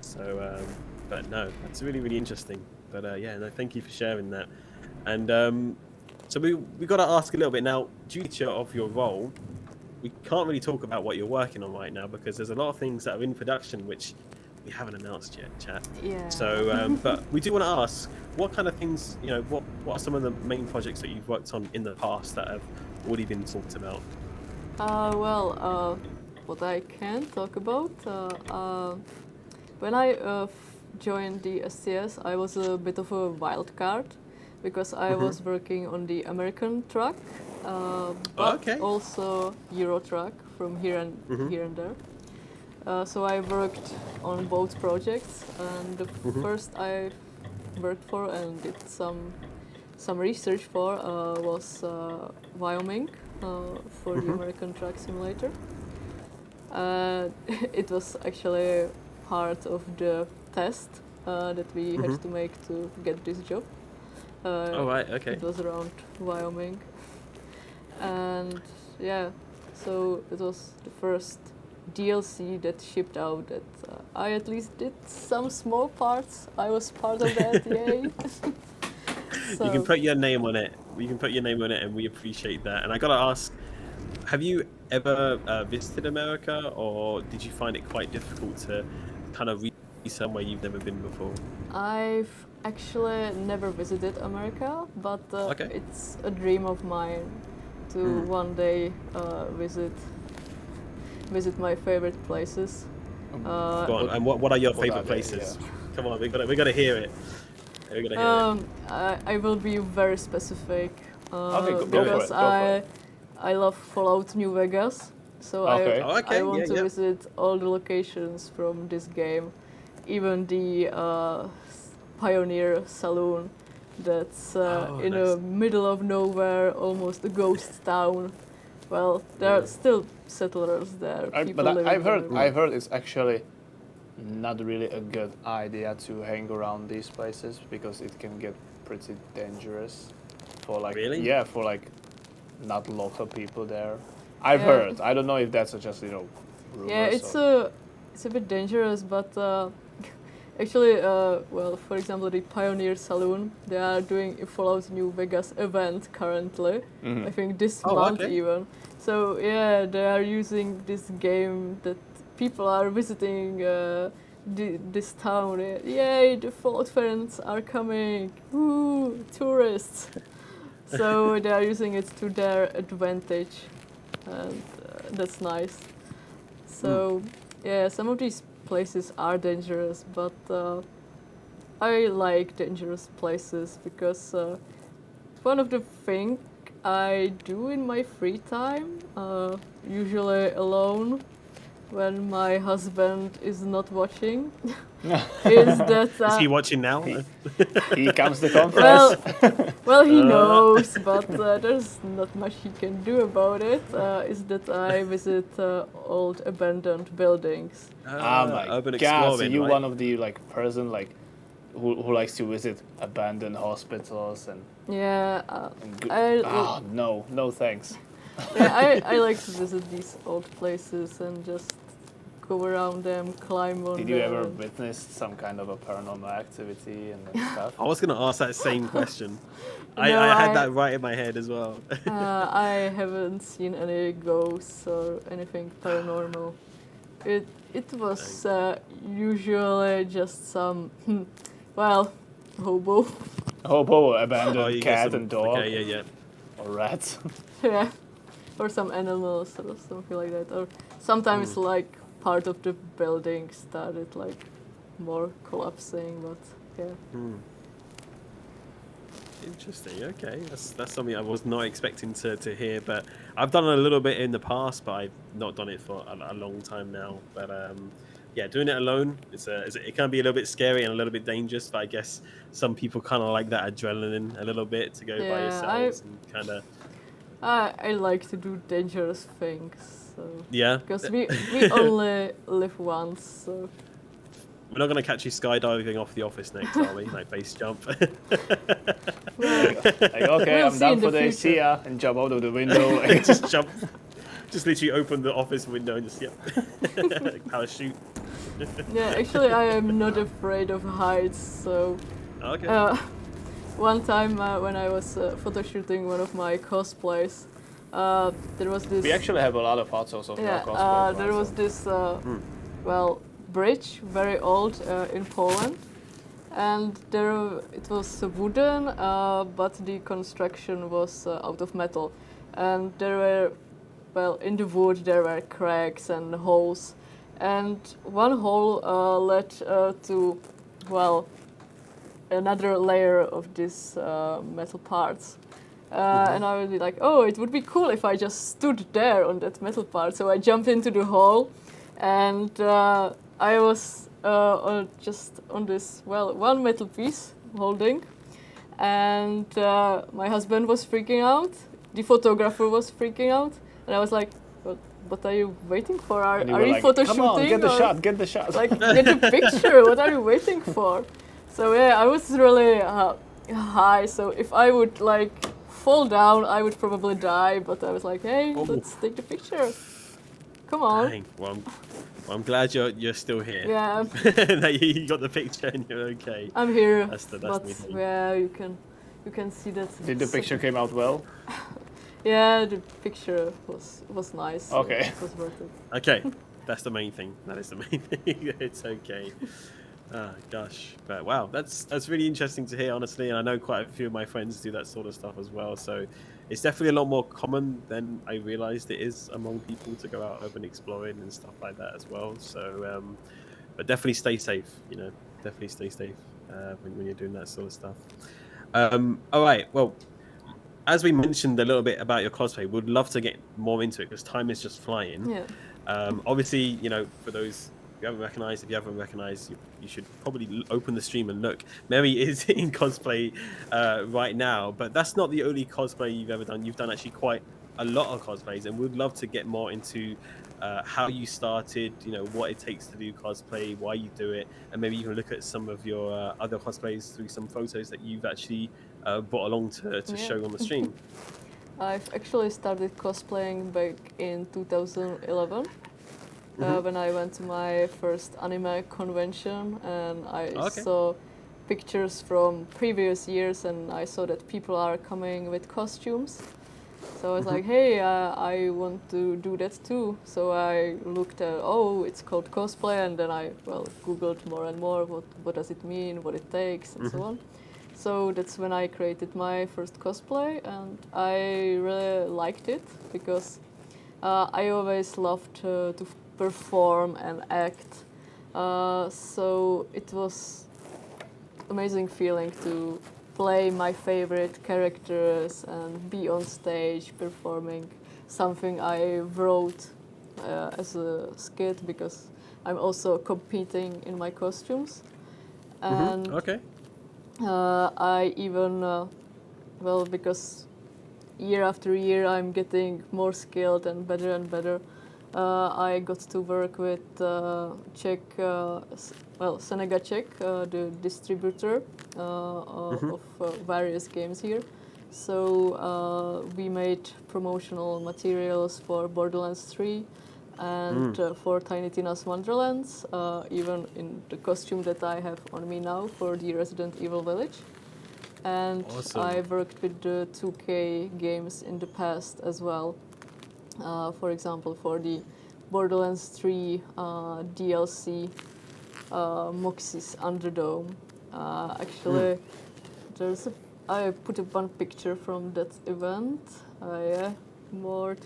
So, but no, that's really interesting. But yeah, no, thank you for sharing that. And so we got to ask a little bit now. Due to of your role, we can't really talk about what you're working on right now because there's a lot of things that are in production which we haven't announced yet, chat. Yeah. So, but we do want to ask, what kind of things, what are some of the main projects that you've worked on in the past that have already been talked about? What I can talk about, when I joined the SCS, I was a bit of a wild card because I was working on the American track, but Okay. also Euro track from here and there. So I worked on both projects, and the first I worked for and did some research for was Wyoming for the American Track Simulator. It was actually part of the test that we had to make to get this job. Oh, right, okay. It was around Wyoming. And yeah, so it was the first DLC that shipped out that I at least did some small parts. I was part of that, yay. You can put your name on it. And we appreciate that. And I gotta ask, have you ever visited America, or did you find it quite difficult to kind of reach somewhere you've never been before? I've actually never visited America, but Okay. it's a dream of mine to one day visit my favorite places. Go on. And what are your favorite are they? places? Come on, we gotta hear it. We gotta hear it. I will be very specific Okay, go for because it, go for it. I love Fallout New Vegas, So Okay. I want to visit all the locations from this game, even the Pioneer Saloon that's in the middle of nowhere, almost a ghost town. Well, there are still settlers there. I've heard it's actually not really a good idea to hang around these places because it can get pretty dangerous for like for like not local people there. I've heard. I don't know if that's just rumors. Yeah, it's a bit dangerous, but actually, well, for example, the Pioneer Saloon, they are doing a Fallout New Vegas event currently. I think this month even. So yeah, they are using this game that people are visiting this town. Yay, the Fallout fans are coming! Woo, tourists! So they are using it to their advantage, and that's nice. So yeah, some of these places are dangerous, but I like dangerous places because one of the things I do in my free time, usually alone, when my husband is not watching, is that... is he watching now? He comes to confess. Well, he knows, but there's not much he can do about it. Is that I visit old abandoned buildings. Oh my urban god! So exploring, you right? one of the person who likes to visit abandoned hospitals and yeah. No thanks. Yeah, I like to visit these old places and just go around them, climb on them. Did you ever witness some kind of a paranormal activity and stuff? I was going to ask that same question. No, I had that right in my head as well. I haven't seen any ghosts or anything paranormal. It was usually just some, hobo. Hobo, abandoned cat some, and dog. Okay, yeah. Or rats. Yeah, or some animals or something like that. Or sometimes like part of the building started like more collapsing, but yeah. Interesting. Okay, that's something I was not expecting to hear, but I've done a little bit in the past, but I've not done it for a long time now. But yeah, doing it alone, it can be a little bit scary and a little bit dangerous. But I guess some people kind of like that adrenaline a little bit to go by yourselves and kind of. I like to do dangerous things. So Yeah. Because we only live once, so. We're not going to catch you skydiving off the office next, are we? Like base jump. Like, okay, We'll I'm done for the see ya, and jump out of the window. And just jump. Just literally open the office window and just parachute. Yeah, actually I am not afraid of heights, so. Okay. One time when I was photo shooting one of my cosplays, there was this. We actually have a lot of photos of your cosplay. There was this bridge, very old in Poland, and it was wooden, but the construction was out of metal, and there were, in the wood there were cracks and holes, and one hole led to, another layer of these metal parts. And I was like, oh, it would be cool if I just stood there on that metal part. So I jumped into the hole, and I was just on this, one metal piece holding. And my husband was freaking out, the photographer was freaking out, and I was like, what are you waiting for? Are you photo shooting? Come on, get the shot. Like, get the picture, what are you waiting for? So yeah, I was really high, so if I would fall down, I would probably die, but I was like, hey, let's take the picture. Come on. Dang. Well, I'm glad you're still here. Yeah. That you got the picture and you're okay. I'm here, That's but yeah, you can see that. Did the picture came out well? Yeah, the picture was nice. Okay. So it was worth it. Okay, that's the main thing. That is the main thing. It's okay. Gosh, but wow, that's really interesting to hear, honestly, and I know quite a few of my friends do that sort of stuff as well, so it's definitely a lot more common than I realized it is among people to go out urban exploring and stuff like that as well. So but definitely stay safe, definitely stay safe when you're doing that sort of stuff. All right, well, as we mentioned a little bit about your cosplay, we'd love to get more into it because time is just flying. Yeah. Obviously, you know, for those you haven't recognized, if you haven't recognized, you should probably open the stream and look. Mary is in cosplay right now, but that's not the only cosplay you've ever done. You've done actually quite a lot of cosplays, and we'd love to get more into how you started, you know, what it takes to do cosplay, why you do it, and maybe even look at some of your other cosplays through some photos that you've actually brought along to show on the stream. I've actually started cosplaying back in 2011. When I went to my first anime convention, and I saw pictures from previous years, and I saw that people are coming with costumes. So I was like, hey, I want to do that too. So I looked at, it's called cosplay, and then I googled more and more, what does it mean, what it takes, and so on. So that's when I created my first cosplay, and I really liked it because I always loved to perform and act. So it was amazing feeling to play my favorite characters and be on stage performing something I wrote as a skit, because I'm also competing in my costumes. And I even, because year after year I'm getting more skilled and better. I got to work with Czech, Senega Czech, the distributor of various games here. So we made promotional materials for Borderlands 3 and for Tiny Tina's Wonderlands, even in the costume that I have on me now for the Resident Evil Village. And I worked with the 2K games in the past as well. For example, for the Borderlands 3 DLC, Moxie's Underdome. Actually, I put up one picture from that event.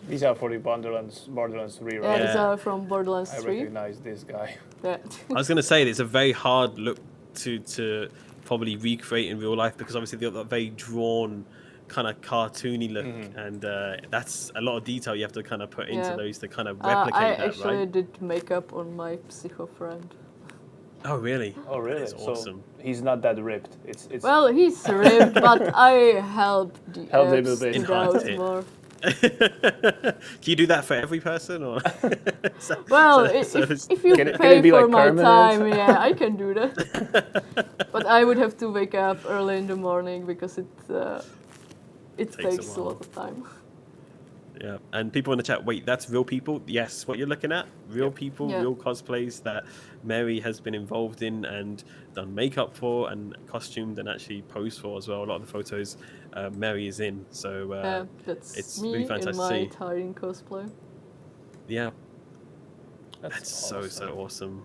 These are for the Borderlands 3, right? Yeah, these are from Borderlands 3. I recognize this guy. Yeah. I was going to say it's a very hard look to probably recreate in real life, because obviously they've got that very drawn kind of cartoony look, and that's a lot of detail you have to kind of put into those to kind of replicate I that, right? I actually did makeup on my psycho friend. Oh really? Oh really? That's awesome. So he's not that ripped. It's Well, he's ripped, but I helped the abs bit. stand out more. Can you do that for every person, or? If you pay for my time, yeah, I can do that. But I would have to wake up early in the morning because it takes a lot of time. Yeah, and people in the chat, wait, that's real people? Yes, what you're looking at, real people, real cosplays that Mary has been involved in and done makeup for and costumed and actually posed for as well. A lot of the photos Mary is in, so that's it's me really fantastic in my to see. tiring cosplay. Yeah, that's awesome. so awesome.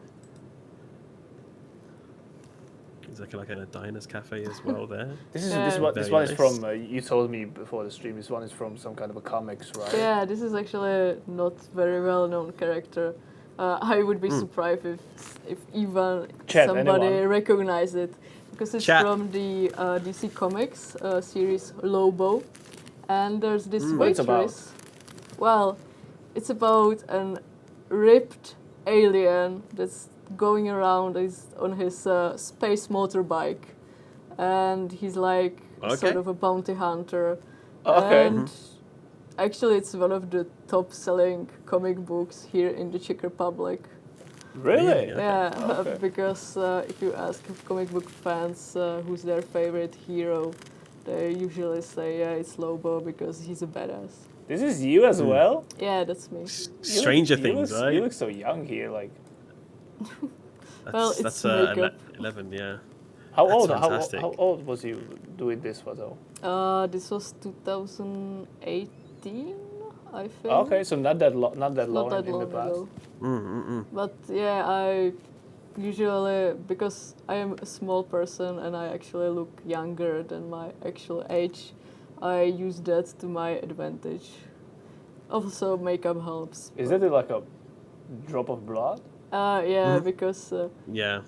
It's like in a diner's cafe as well there. This one is from, you told me before the stream, this one is from some kind of a comics, right? Yeah, this is actually not very well-known character. I would be surprised if even somebody recognized it, because it's from the DC Comics series Lobo, and there's this waitress. Well, it's about an ripped alien that's going around on his space motorbike, and he's like sort of a bounty hunter. And actually it's one of the top-selling comic books here in the Czech Republic. Really? Yeah, because if you ask comic book fans who's their favorite hero, they usually say, yeah, it's Lobo because he's a badass. This is you as well? Yeah, that's me. Stranger Things, right? You look so young here, like. That's 11, yeah. How old was you doing this photo? This was 2018, I think. Okay, so not that long in the past. But yeah, I usually, because I am a small person and I actually look younger than my actual age, I use that to my advantage. Also, makeup helps. Is that like a drop of blood? Yeah, because Yeah.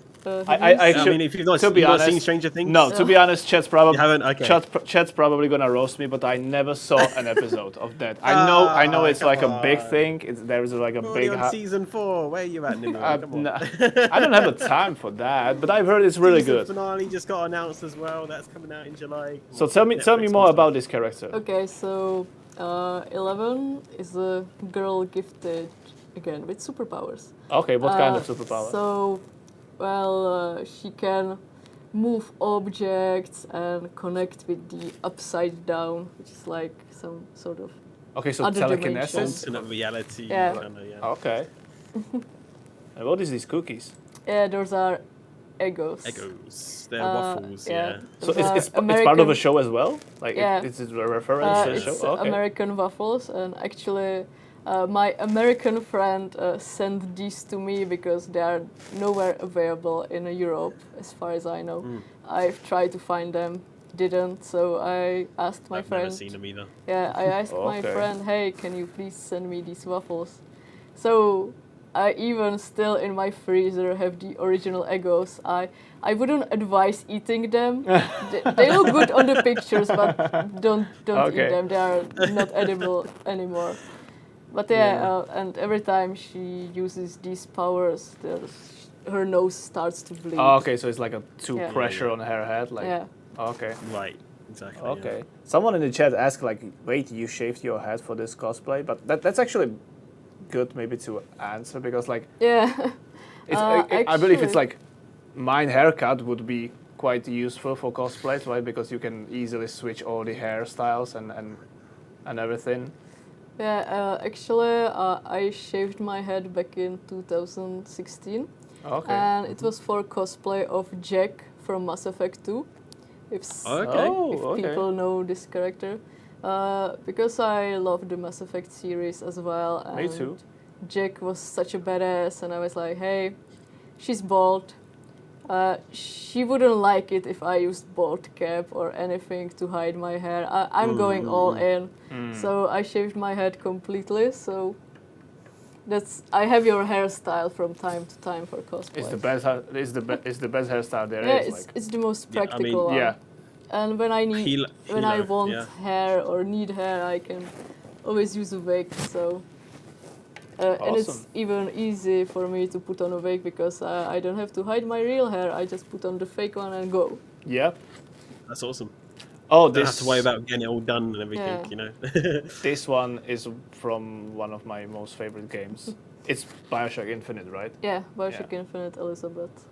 I I mean, if you've not, to be honest, seen Stranger Things, no, to be honest, you haven't. Okay. Chat's probably gonna roast me, but I never saw an episode of that. I know it's come like a big on. thing. There's like a We're big. already on season 4. Where are you at, Nimue? Come on. I don't have the time for that, but I've heard it's really Season good. finale just got announced as well. That's coming out in July. So tell me Netflix more and about this character. Okay, so 11 is a girl gifted again with superpowers. Okay, what kind of superpower? So, well, she can move objects and connect with the upside down, which is like some sort of Okay, so other telekinesis. alternate reality. Yeah. Kinda, yeah. Okay. And what is these cookies? Yeah, those are Eggos. Eggos. They're waffles. Yeah. So Those are it's part of a show as well? Like Yeah. it's a reference to the It's show? Okay. American waffles, and actually, my American friend sent these to me because they are nowhere available in Europe, as far as I know. I've tried to find them, didn't. So I asked my I've friend. never seen them either. Yeah, I asked my Okay. friend, hey, can you please send me these waffles? So I even still in my freezer have the original Eggos. I wouldn't advise eating them. They look good on the pictures, but don't Okay. eat them. They are not edible anymore. But yeah, and every time she uses these powers, her nose starts to bleed. Oh, okay, so it's like a Yeah. pressure on her head, like. Yeah. Okay. Right. Exactly. Okay. Yeah. Someone in the chat asked like, wait, you shaved your head for this cosplay, but that's actually good maybe to answer because like Yeah. it's, I believe it's actually- like mine haircut would be quite useful for cosplays, right? Because you can easily switch all the hairstyles and everything. Yeah, actually, I shaved my head back in 2016. Okay. And it was for cosplay of Jack from Mass Effect 2. If Okay. Oh, people know this character. Because I love the Mass Effect series as well. And Me too. Jack was such a badass, and I was like, hey, she's bald. She wouldn't like it if I used bald cap or anything to hide my hair. I'm going all in. So I shaved my head completely. So I have your hairstyle from time to time for cosplay. It's the best. It's the best hairstyle there is. Yeah, Like. it's the most Yeah, I mean, practical one. Yeah. And when I Hilo, want yeah. hair or need hair, I can always use a wig. So. And it's Awesome. even easy for me to put on a wig because I don't have to hide my real hair. I just put on the fake one and go. Yeah. That's awesome. Oh, Don't this. have to worry about getting it all done and everything. Yeah. You know. This one is from one of my most favorite games. It's Bioshock Infinite, right? Yeah, Bioshock Infinite, Elizabeth.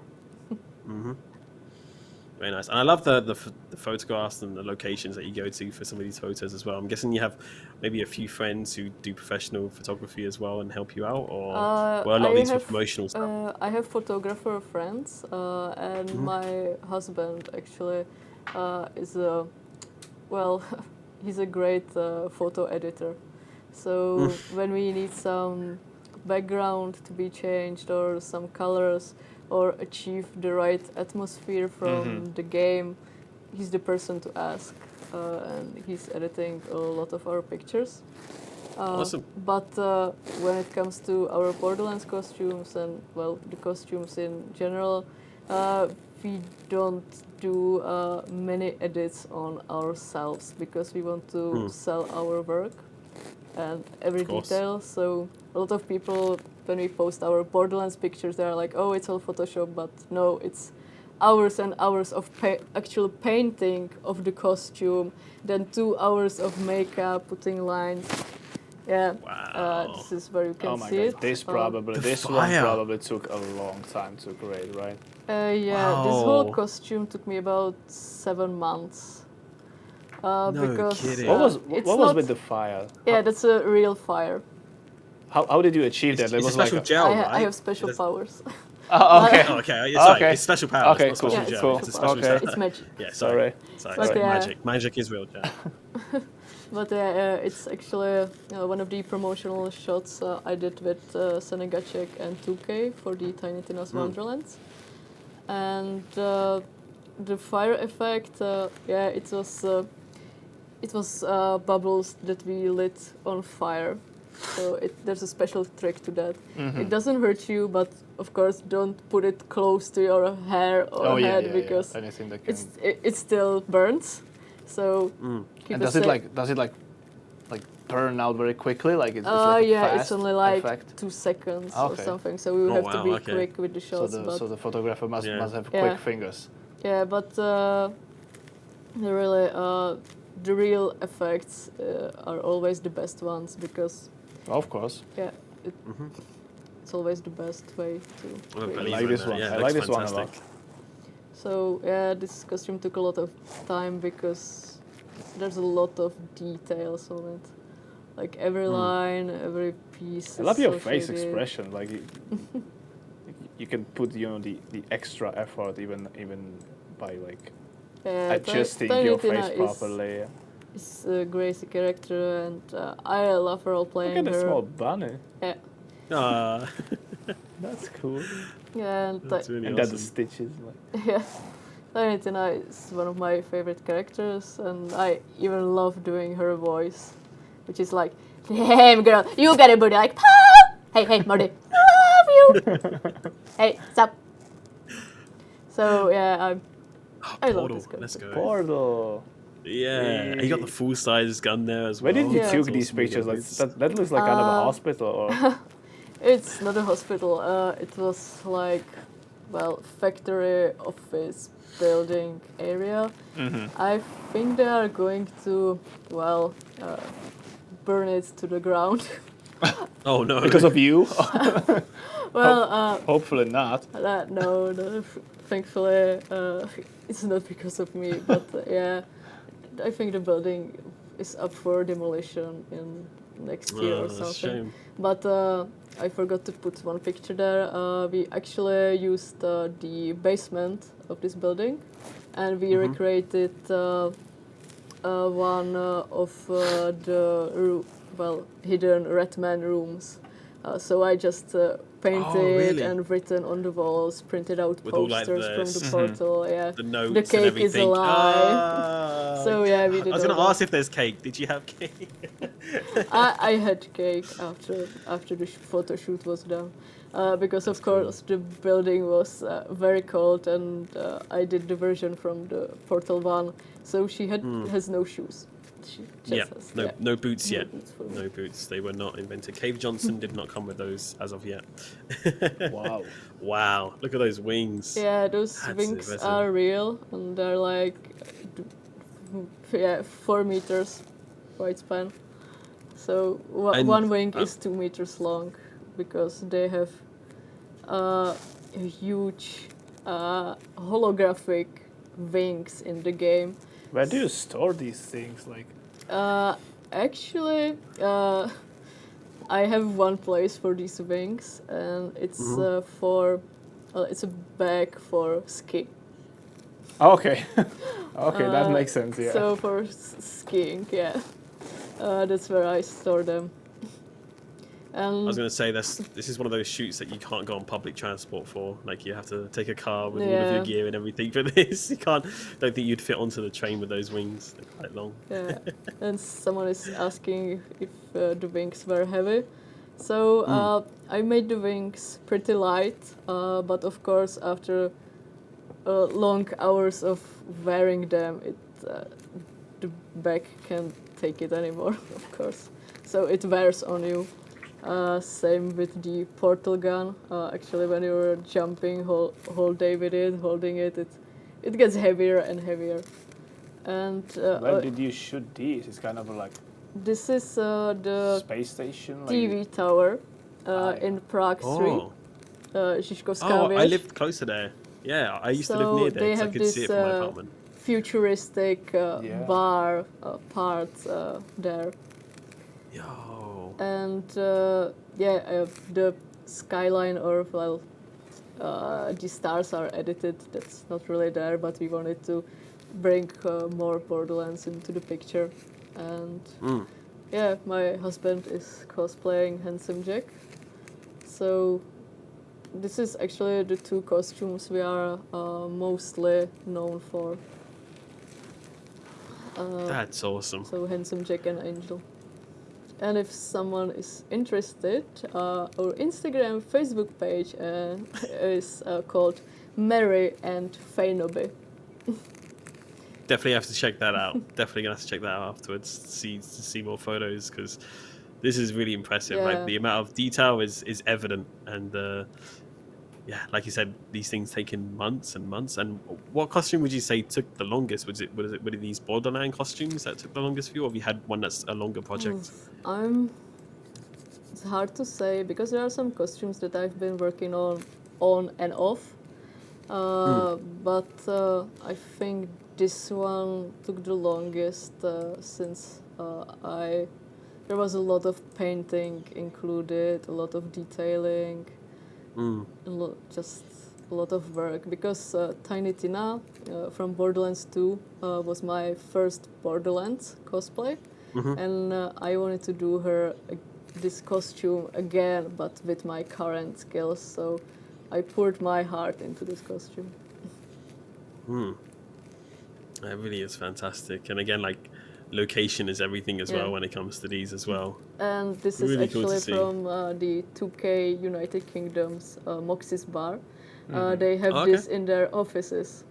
Very nice. And I love the photographs and the locations that you go to for some of these photos as well. I'm guessing you have maybe a few friends who do professional photography as well and help you out, or well, a lot of these for promotional stuff. I have photographer friends, and my husband actually is a, well, he's a great photo editor. So when we need some background to be changed or some colors or achieve the right atmosphere from the game, he's the person to ask, and he's editing a lot of our pictures. Awesome. But when it comes to our Borderlands costumes and, well, the costumes in general, we don't do many edits on ourselves because we want to sell our work and every detail. So a lot of people, when we post our Borderlands pictures, they're like, oh, it's all Photoshop, but no, it's hours and hours of actual painting of the costume, then 2 hours of makeup, putting lines. Yeah, Wow. this is where you can Oh my see god, it. this one fire. probably took a long time to create, right? Yeah, this whole Wow. costume took me about 7 months. No Because kidding. What was it's what was not- with the fire? Yeah, that's a real fire. How did you achieve that? It's It a was special like gel, I right? have special That's- powers. oh, okay. Oh, okay, it's right. Okay. It's special powers. Okay, not cool. special Yeah, gel. cool. It's a special Okay. gel. It's magic. Yeah, Sorry. sorry. But yeah. Magic. Magic is real, Jack. But it's actually one of the promotional shots I did with Senegacek and 2K for the Tiny Tina's Wonderlands. And the fire effect, it was bubbles that we lit on fire. So there's a special trick to that. It doesn't hurt you, but of course don't put it close to your hair or head because anything that can... it still burns. So keep And does it burn out very quickly? Like it's like a fast it's only like effect? 2 seconds or something. So we will have to be quick with the shots. So the photographer must have quick fingers. Yeah, but the real effects are always the best ones because. Of course. Yeah, it's always the best way to. I like this one. Yeah, I like this one a lot. So yeah, this costume took a lot of time because there's a lot of details on it. Like every line, every piece. I love your face shaded. expression. Like you can put the extra effort even by like adjusting your face properly. It's a crazy character, and I love role playing. Look at the small bunny. Yeah. That's cool. Yeah, and that's really and awesome. that's the stitches. Like. Yeah. Tiny Tina is one of my favorite characters, and I even love doing her voice, which is like, "Hey, girl, you got a booty like, pow! Hey, Marty, love you. Hey, stop." So yeah, I love this character. Let's go. Portal. Yeah, you got the full size gun there as Where well. did you Yeah. take these pictures? Like that looks like kind of a hospital. Or It's not a hospital. It was like, factory, office, building area. I think they are going to, burn it to the ground. Oh no! because of you? Hopefully not. No, thankfully it's not because of me. But I think the building is up for demolition in next year or something. Shame. But I forgot to put one picture there. We actually used the basement of this building, and we recreated one of the hidden Redman rooms. So I just painted and written on the walls, printed out with all, posters like, from the portal. Yeah, the notes the and cake everything. is alive. So yeah, we did. I was going gonna to ask if there's cake. Did you have cake? I had cake after the photo shoot was done, because of course the building was very cold, and I did the version from the Portal 1, so she has no shoes. She just has, no boots yet. for me. No boots. They were not invented. Cave Johnson did not come with those as of yet. Wow. Wow. Look at those wings. Yeah, those That's wings impressive. are real, and they're like 4 meters wide span. So one wing is 2 meters long because they have a huge holographic wings in the game. Where do you store these things? Like. Actually, I have one place for these wings, and it's it's a bag for ski. Okay. Okay, that makes sense. Yeah. So for skiing, that's where I store them. I was going to say this is one of those shoots that you can't go on public transport for. Like, you have to take a car with all of your gear and everything for this. Don't think you'd fit onto the train with those wings. They're quite long. Yeah, and someone is asking if the wings were heavy. So I made the wings pretty light, but of course after long hours of wearing them, the back can't take it anymore, of course. So it wears on you. Same with the portal gun. Actually, when you're jumping whole day with it, holding it, it gets heavier and heavier. And where did you shoot these? It's kind of like. This is the space station. TV tower in Prague Street. Žižkovská věž. I lived closer there. Yeah, I used to live near there, so I could see it from my apartment. Futuristic bar part there. Yo. And the skyline or the stars are edited. That's not really there, but we wanted to bring more Borderlands into the picture. And my husband is cosplaying Handsome Jack. So this is actually the 2 costumes we are mostly known for. That's awesome. So Handsome Jack and Angel. And if someone is interested, our Instagram, Facebook page is called Mary and Feinobe. Definitely have to check that out. Definitely gonna have to check that out afterwards to see more photos, because this is really impressive. Yeah. Like the amount of detail is evident, and yeah, like you said, these things taking months and months. And what costume would you say took the longest? Were it these Borderland costumes that took the longest for you, or have you had one that's a longer project? It's hard to say because there are some costumes that I've been working on and off. But I think this one took the longest since there was a lot of painting included, a lot of detailing, just a lot of work. Because Tiny Tina from Borderlands 2 was my first Borderlands cosplay, and I wanted to do this costume again, but with my current skills. So I poured my heart into this costume. It really is fantastic. And again, like, location is everything as well when it comes to these as well. And this is Really cool to actually see. from the 2K United Kingdom's Moxie's bar. They have this in their offices.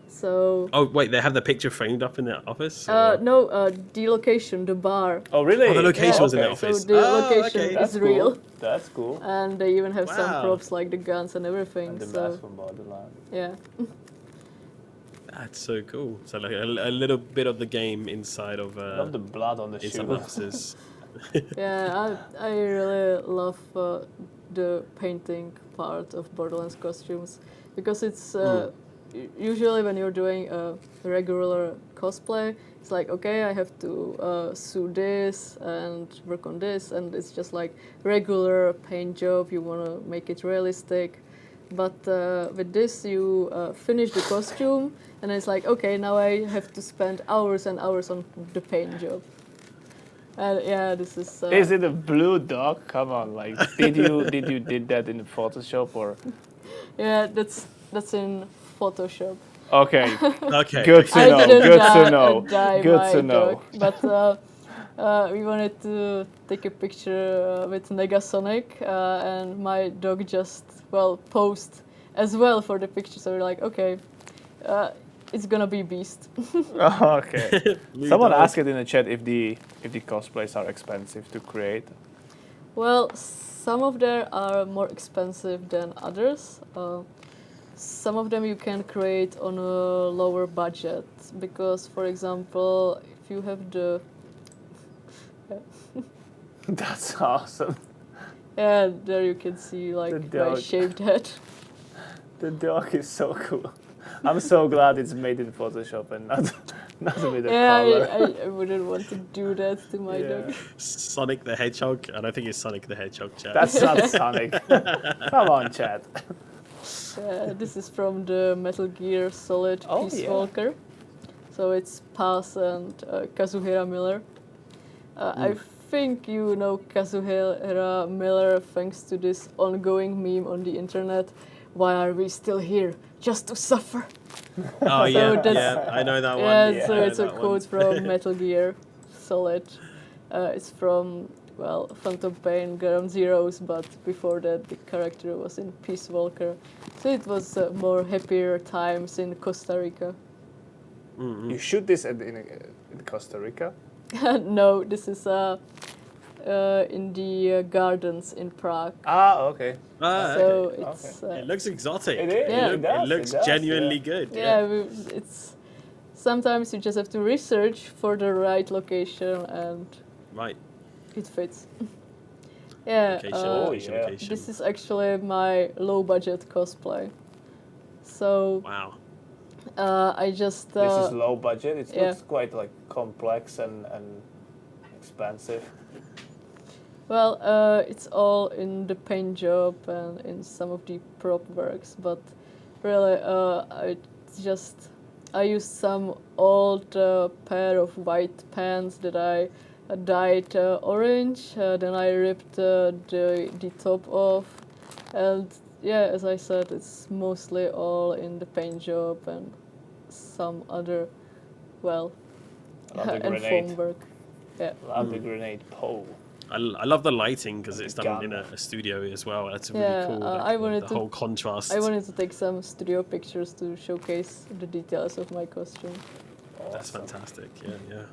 So. Oh wait, they have the picture framed up in their office? No, the location, the bar. Oh really? Oh, the location was in their So office. the location That's is real. Cool. That's cool. And they even have some Wow. props like the guns and everything. And the so mask from Borderlands. yeah. That's so cool. So like a little bit of the game inside of Love the blood on the inside shoe. offices. Yeah, I really love the painting part of Borderlands costumes because it's usually when you're doing a regular cosplay, it's like, okay, I have to sew this and work on this, and it's just like regular paint job. You want to make it realistic. But with this, you finish the costume, and it's like, okay, now I have to spend hours and hours on the paint job. And yeah, this is. Is it a blue dog? Come on, like, did you did that in Photoshop or? Yeah, that's in Photoshop. Okay. Okay. Good to I know. didn't Good dye, to know. dye Good my to know. dog, but we wanted to take a picture with Negasonic, and my dog just posed as well for the picture. So we're like, okay, it's gonna be Beast. Okay. Someone asked it in the chat if the cosplays are expensive to create. Well, some of them are more expensive than others. Some of them you can create on a lower budget because, for example, if you have the That's awesome. yeah, there you can see like The my dog. shaved head. The dog is so cool. I'm so glad it's made in Photoshop and not with a color. I wouldn't want to do that to my dog. Sonic the Hedgehog, and I think it's Sonic the Hedgehog, chat. That's not Sonic. Come on, Chad. This is from the Metal Gear Solid Peace yeah. Walker. So it's Paz and Kazuhira Miller. I think you know Kazuhira Miller thanks to this ongoing meme on the internet. Why are we still here? Just to suffer. Oh yeah, that's- yeah, I know that one. Yeah, so I know it's a that one. quote from Metal Gear Solid. It's from, Phantom Pain, Ground Zeroes, but before that the character was in Peace Walker. So it was more happier times in Costa Rica. You shoot this in Costa Rica? No, this is in the gardens in Prague. Ah, okay. Ah, So okay. it's It looks exotic. It is. Yeah. It looks genuinely good. it's sometimes you just have to research for the right location and Right. it fits. Yeah, Location, location, yeah. location. this is actually my low budget cosplay. So Wow. I just This is low budget. It yeah. looks quite like complex and expensive. well, it's all in the paint job and in some of the prop works, but really, I used some old pair of white pants that I dyed orange. Then I ripped the top off, and yeah, as I said, it's mostly all in the paint job and some other, Another and grenade. foam work. Yeah. Love the grenade pole. I love the lighting because it's done in a studio as well. That's really cool. The whole contrast. I wanted to take some studio pictures to showcase the details of my costume. Awesome. That's fantastic. Yeah.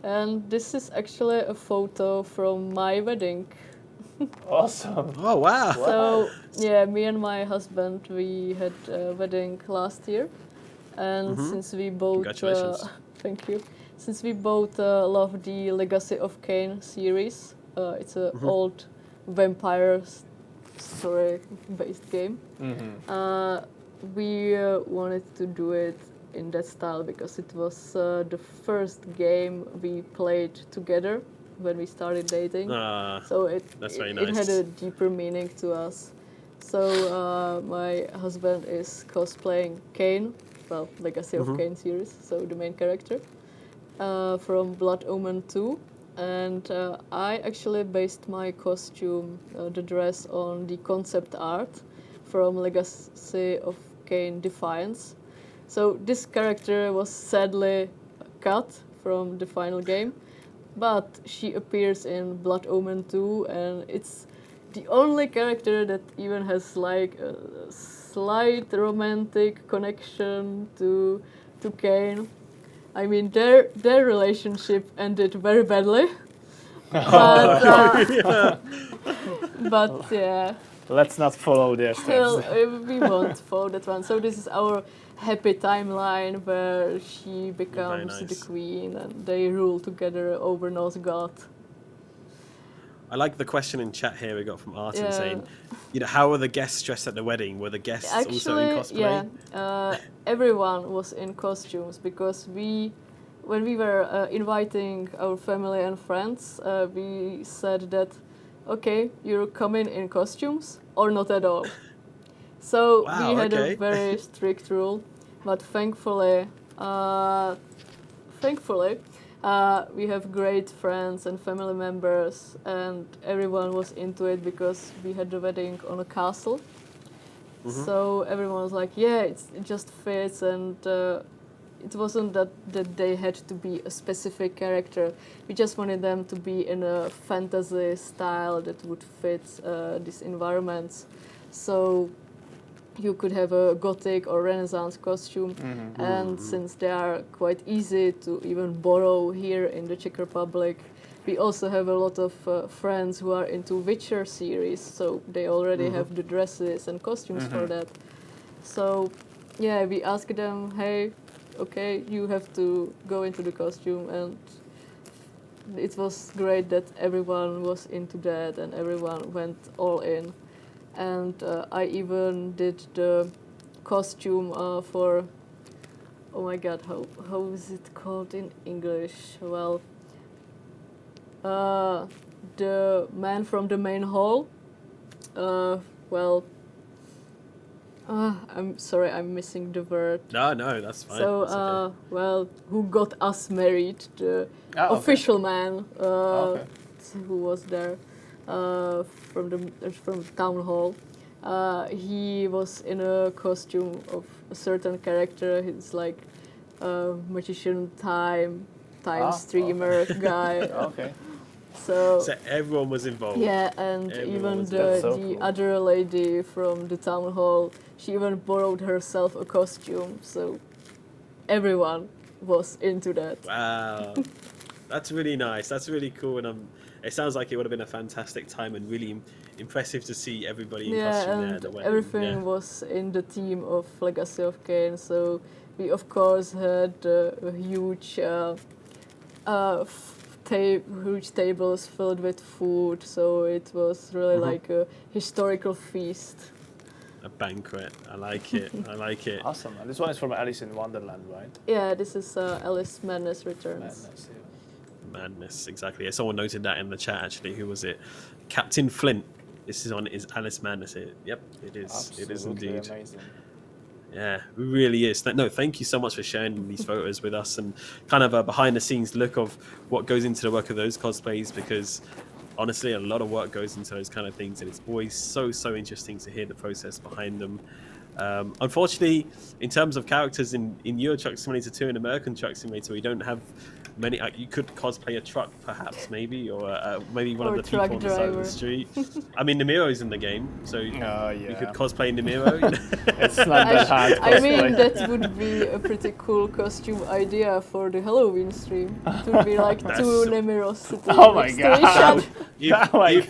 And this is actually a photo from my wedding. Awesome. Oh wow. So yeah, me and my husband, we had a wedding last year, and since we both Congratulations. thank you. Since we both love the Legacy of Kain series, it's an old vampire story-based game. We wanted to do it in that style because it was the first game we played together when we started dating. So it had a deeper meaning to us. So my husband is cosplaying Kain, well, Legacy of Kain series, so the main character, from Blood Omen 2. And I actually based my costume, the dress, on the concept art from Legacy of Kain Defiance. So this character was sadly cut from the final game, but she appears in Blood Omen 2, and it's the only character that even has like a slight romantic connection to Kain. I mean, their relationship ended very badly, but yeah. Let's not follow their steps. We won't follow that one. So this is our happy timeline where she becomes the queen and they rule together over Northgard. I like the question in chat here we got from Artin saying, how were the guests dressed at the wedding? Were the guests also in cosplay? Yeah, everyone was in costumes because when we were inviting our family and friends, we said that, okay, you're coming in costumes or not at all. So we had a very strict rule, but thankfully, we have great friends and family members, and everyone was into it because we had the wedding on a castle. So everyone was like, yeah, it just fits, and it wasn't that they had to be a specific character. We just wanted them to be in a fantasy style that would fit these environments. So you could have a Gothic or Renaissance costume, and since they are quite easy to even borrow here in the Czech Republic, we also have a lot of friends who are into Witcher series, so they already have the dresses and costumes for that. So yeah, we asked them, hey, okay, you have to go into the costume, and it was great that everyone was into that and everyone went all in. And I even did the costume for, oh my god, how is it called in English? Well, the man from the main hall. I'm sorry, I'm missing the word. No, that's fine. So, that's okay. who got us married? The official man who was there from the town hall. He was in a costume of a certain character. He's like a magician time streamer guy. Okay. So everyone was involved. Yeah, and even the other lady from the town hall, she even borrowed herself a costume. So everyone was into that. Wow, that's really nice. That's really cool, and it sounds like it would have been a fantastic time and really impressive to see everybody in costume there at the wedding. Everything was in the theme of Legacy of Kain. So we of course had a huge huge tables filled with food, so it was really like a historical feast. A banquet. I like it. I like it. Awesome. And this one is from Alice in Wonderland, right? Yeah, this is Alice Madness Returns. Madness, yeah. Madness, exactly. Yeah, someone noted that in the chat actually. Who was it? Captain Flint. This is Alice Madness. Yep, it is. Absolutely it is indeed. Amazing. Yeah, it really is. No, thank you so much for sharing these photos with us and kind of a behind-the-scenes look of what goes into the work of those cosplays, because honestly, a lot of work goes into those kind of things, and it's always so interesting to hear the process behind them. Unfortunately, in terms of characters in Euro Truck Simulator 2 and American Truck Simulator, we don't have many. You could cosplay a truck, perhaps, maybe, or maybe one Or of the people on the side of driver. the street. I mean, Nemiro's in the game, so you Yeah. could cosplay Nemiro. You know? It's not that hard. I mean, cosplay. that would be a pretty cool costume idea for the Halloween stream. It would be like two Nemiros sitting Oh my next God. to each other.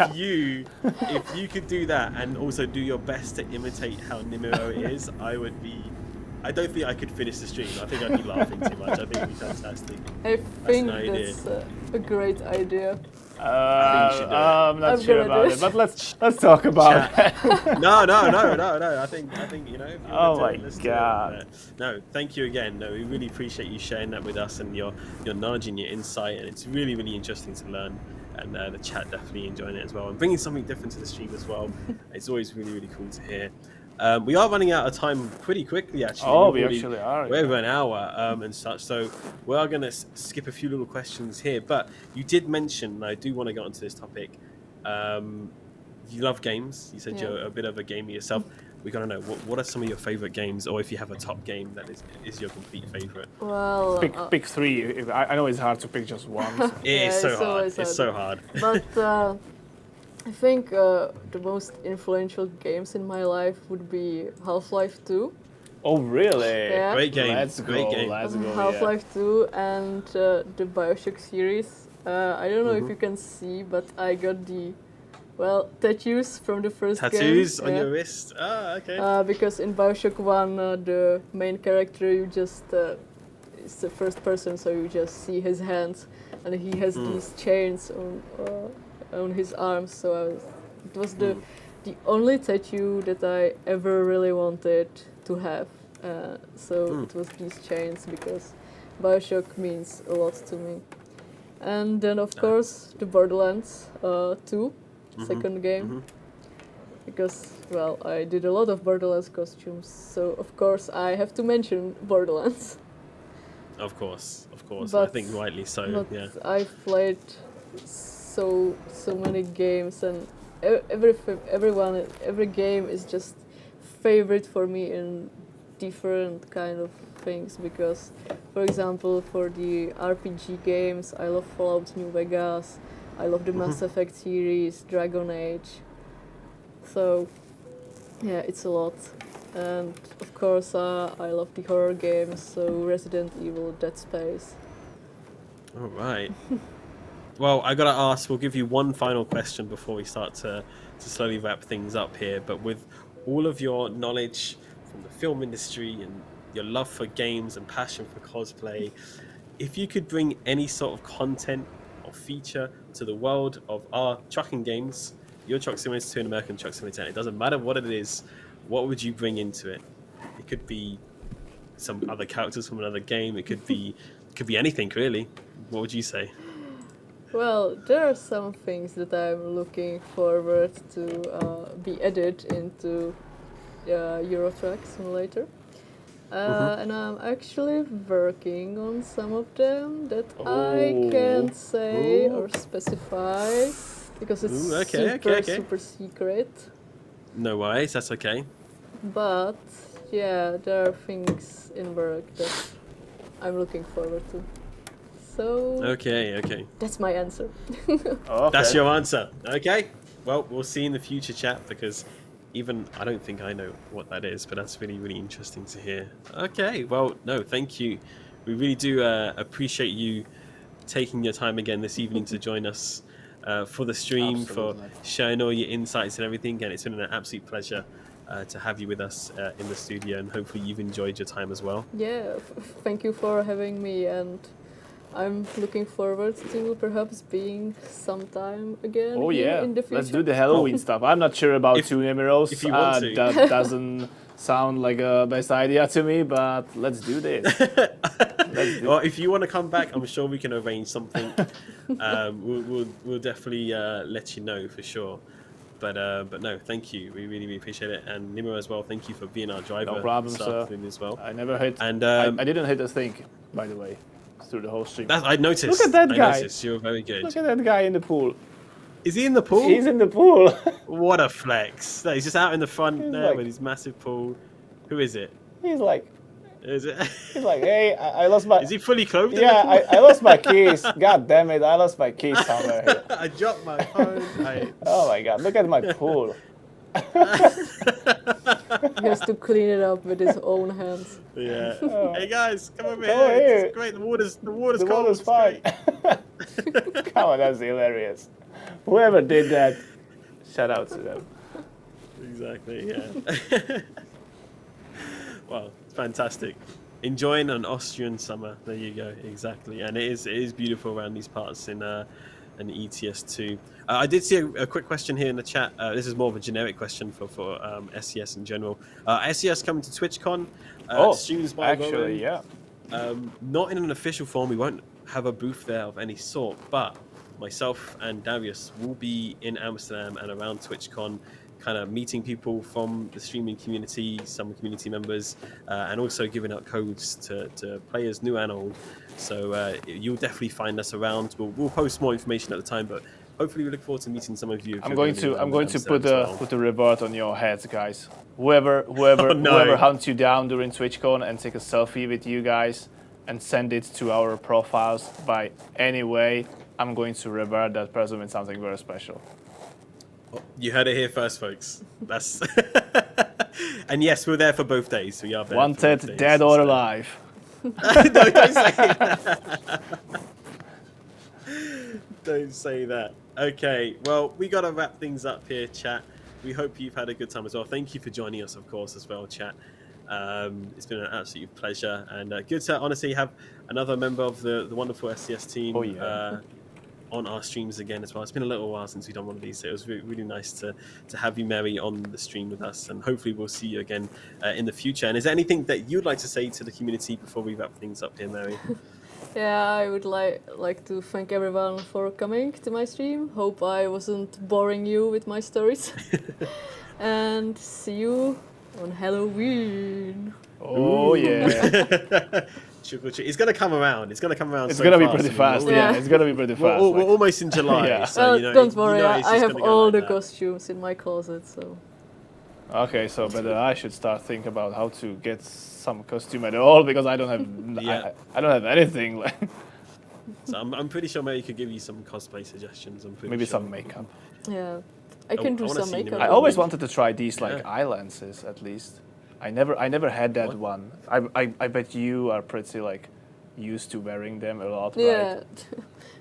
If you could do that and also do your best to imitate how Nemiro is, I don't think I could finish the stream. I think I'd be laughing too much. I think it'd be fantastic. I think an idea. that's a great idea. I'm not I'm sure gonna about do it, but let's talk about it. No. I think you know. If you Oh want to, my let's do it. God. No, thank you again. No, we really appreciate you sharing that with us and your knowledge and your insight. And it's really interesting to learn. And the chat definitely enjoying it as well, and bringing something different to the stream as well. It's always really cool to hear. We are running out of time pretty quickly, actually. Oh, we actually are. We're over an hour and such, so we are going to skip a few little questions here. But you did mention, and I do want to get onto this topic, you love games. You said you're a bit of a gamer yourself. We got to know, what are some of your favorite games, or if you have a top game that is your complete favorite? Well, Pick three. I know it's hard to pick just one. So. It is so hard. It's so hard. But I think the most influential games in my life would be Half-Life 2. Oh, really? Yeah. Great game. Let's Great go. game. Let's go. Half-Life 2 and the Bioshock series. I don't know if you can see, but I got the tattoos from the first game. Tattoos on your wrist? Ah, okay. Because in Bioshock 1, the main character, you just it's the first person, so you just see his hands, and he has these chains on his arms. So it was the only tattoo that I ever really wanted to have. So it was these chains, because Bioshock means a lot to me. And then of course the Borderlands 2. Second game, because I did a lot of Borderlands costumes, so of course I have to mention Borderlands. Of course, But, I think rightly so. but Yeah. I've played so many games, and every game is just favorite for me in different kind of things, because for example, for the RPG games, I love Fallout New Vegas. I love the Mass Effect series, Dragon Age. So, yeah, it's a lot. And of course, I love the horror games, so Resident Evil, Dead Space. All right. Well, I gotta ask. We'll give you one final question before we start to slowly wrap things up here. But with all of your knowledge from the film industry and your love for games and passion for cosplay, if you could bring any sort of content or feature to the world of our trucking games, Euro Truck Simulator 2 and American Truck Simulator 10, it doesn't matter what it is, what would you bring into it? It could be some other characters from another game, it could be anything really. What would you say? Well, there are some things that I'm looking forward to be added into Euro Truck Simulator. And I'm actually working on some of them that I can't say or specify, because it's super secret. No worries, that's okay. But yeah, there are things in work that I'm looking forward to. So Okay. that's my answer. Okay. That's your answer. Okay. Well, we'll see in the future, chat, because even I don't think I know what that is, but that's really interesting to hear. Okay, well, no, thank you. We really do appreciate you taking your time again this evening to join us for the stream, Absolutely. for sharing all your insights and everything. And it's been an absolute pleasure to have you with us in the studio, and hopefully you've enjoyed your time as well. Yeah, thank you for having me, and I'm looking forward to perhaps being sometime again in the future. Let's do the Halloween stuff. I'm not sure about two Nemiros. If you want to. That doesn't sound like a best idea to me, but let's do this. Well, if you want to come back, I'm sure we can arrange something. We'll definitely let you know for sure. But no, thank you. We really appreciate it. And Nemo as well, thank you for being our driver. No problem, sir. As well. I never hit. And I didn't hit a thing, by the way, through the whole stream. I noticed. Look at that guy. I noticed. You're very good. Look at that guy in the pool. Is he in the pool? He's in the pool. What a flex. No, he's just out in the front He's there like- with his massive pool. Who is it? He's like, Is it? he's like, hey, I lost my. Is he fully clothed? Yeah, I lost my keys. God damn it, I lost my keys somewhere here. I dropped my phone. Oh my god, look at my pool. He has to clean it up with his own hands. Yeah. Hey guys, come over Come over here. here. It's great. The water's cold. The water's It's fine. great. Come on, that's hilarious. Whoever did that, shout out to them. Exactly. Yeah. Well, it's fantastic. Enjoying an Austrian summer. There you go. Exactly. And it is beautiful around these parts in an ETS2. I did see a quick question here in the chat. This is more of a generic question for SCS in general. SCS coming to TwitchCon. Streams by actually, Rowan. yeah. Not in an official form. We won't have a booth there of any sort. But myself and Darius will be in Amsterdam and around TwitchCon, kind of meeting people from the streaming community, some community members, and also giving out codes to players new and old. So you'll definitely find us around. We'll post more information at the time, but hopefully we look forward to meeting some of you. I'm going to put a reward on your heads, guys. Whoever hunts you down during TwitchCon and take a selfie with you guys and send it to our profiles by any way, I'm going to reward that person with something very special. You heard it here first, folks. That's and yes, we're there for both days. We are there. Wanted, dead or alive. No, don't say that. Don't say that. Okay, well, we got to wrap things up here, chat. We hope you've had a good time as well. Thank you for joining us, of course, as well, chat. It's been an absolute pleasure and good to honestly have another member of the wonderful SCS team. On our streams again as well. It's been a little while since we've done one of these, so it was really nice to have you, Mary, on the stream with us, and hopefully we'll see you again in the future. And is there anything that you'd like to say to the community before we wrap things up here, Mary? Yeah, I would like to thank everyone for coming to my stream. Hope I wasn't boring you with my stories. And see you on Halloween. Oh yeah. It's gonna come around. It's gonna come around. It's gonna be pretty fast. Yeah, it's gonna be pretty fast. We're almost in July. Yeah. So, don't worry, I have all the costumes in my closet. So. Okay, so but I should start thinking about how to get some costume at all because I don't have. I don't have anything. So I'm pretty sure Mary could give you some cosplay suggestions. Maybe some makeup. Yeah, I can do some makeup. I always wanted to try these eye lenses at least. I never had that one. I bet you are pretty used to wearing them a lot, right? Yeah,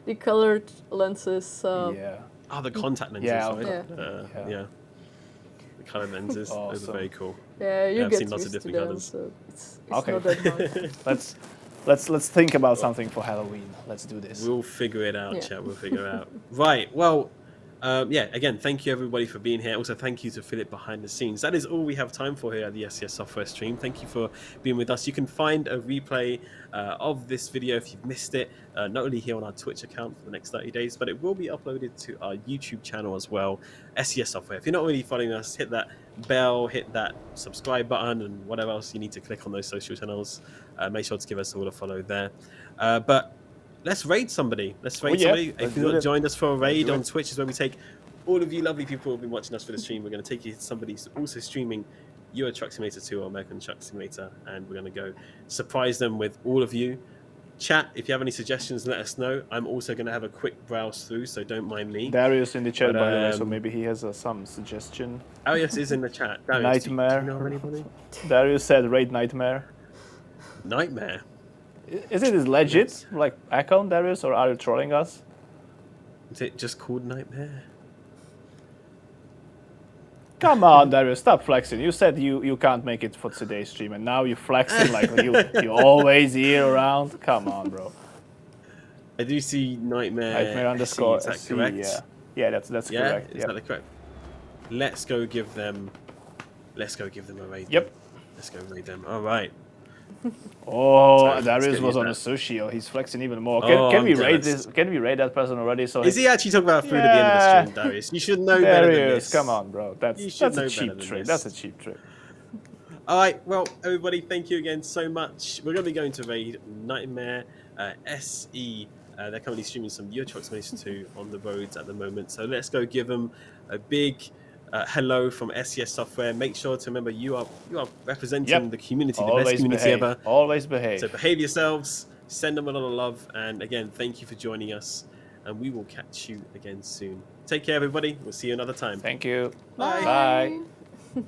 the colored lenses. Yeah. Oh, the contact lenses. Yeah. Yeah. The colored lenses. Awesome. Those are very cool. Yeah, you I've get seen lots of used different to them, colors. so it's okay. not that hard. Let's think about something for Halloween. Let's do this. We'll figure it out, chat. We'll figure it out. Right. Well. Again, thank you everybody for being here. Also, thank you to Philip behind the scenes. That is all we have time for here at the SCS Software stream. Thank you for being with us. You can find a replay of this video if you've missed it, not only here on our Twitch account for the next 30 days, but it will be uploaded to our YouTube channel as well, SCS Software. If you're not already following us, hit that bell, hit that subscribe button, and whatever else you need to click on those social channels. Make sure to give us all a follow there. But let's raid somebody. Somebody. If you've not joined us for a raid on Twitch, is where we take all of you lovely people who have been watching us for the stream. We're going to take you to somebody who's also streaming Euro Truck Simulator 2 or American Truck Simulator, and we're going to go surprise them with all of you. Chat, if you have any suggestions, let us know. I'm also going to have a quick browse through, so don't mind me. Darius in the chat, by the way, so maybe he has some suggestion. Darius is in the chat. Darius, Nightmare. Do you know anybody? Darius said raid Nightmare. Nightmare? Is it legit, account, Darius, or are you trolling us? Is it just called Nightmare? Come on, Darius, stop flexing. You said you can't make it for today's stream, and now you're flexing like you always here around. Come on, bro. I do see Nightmare. Nightmare underscore. Is that correct? Yeah, that's correct. Is that correct? Let's go give them a raid. Yep. Let's go raid them. All right. Oh, Darius was on a sushi. He's flexing even more. Can we raid this? Can we raid that person already? So is he actually talking about food at the end of the stream, Darius? You should know better than this. Come on, bro. That's a cheap trick. That's a cheap trick. All right. Well, everybody, thank you again so much. We're going to be going to raid Nightmare SE. They're currently streaming some Euro Truck Simulator 2 on the roads at the moment. So let's go give them a big hello from SCS Software. Make sure to remember you are representing the community, the best community ever. Always behave. So behave yourselves. Send them a lot of love. And again, thank you for joining us. And we will catch you again soon. Take care, everybody. We'll see you another time. Thank you. Bye. Bye.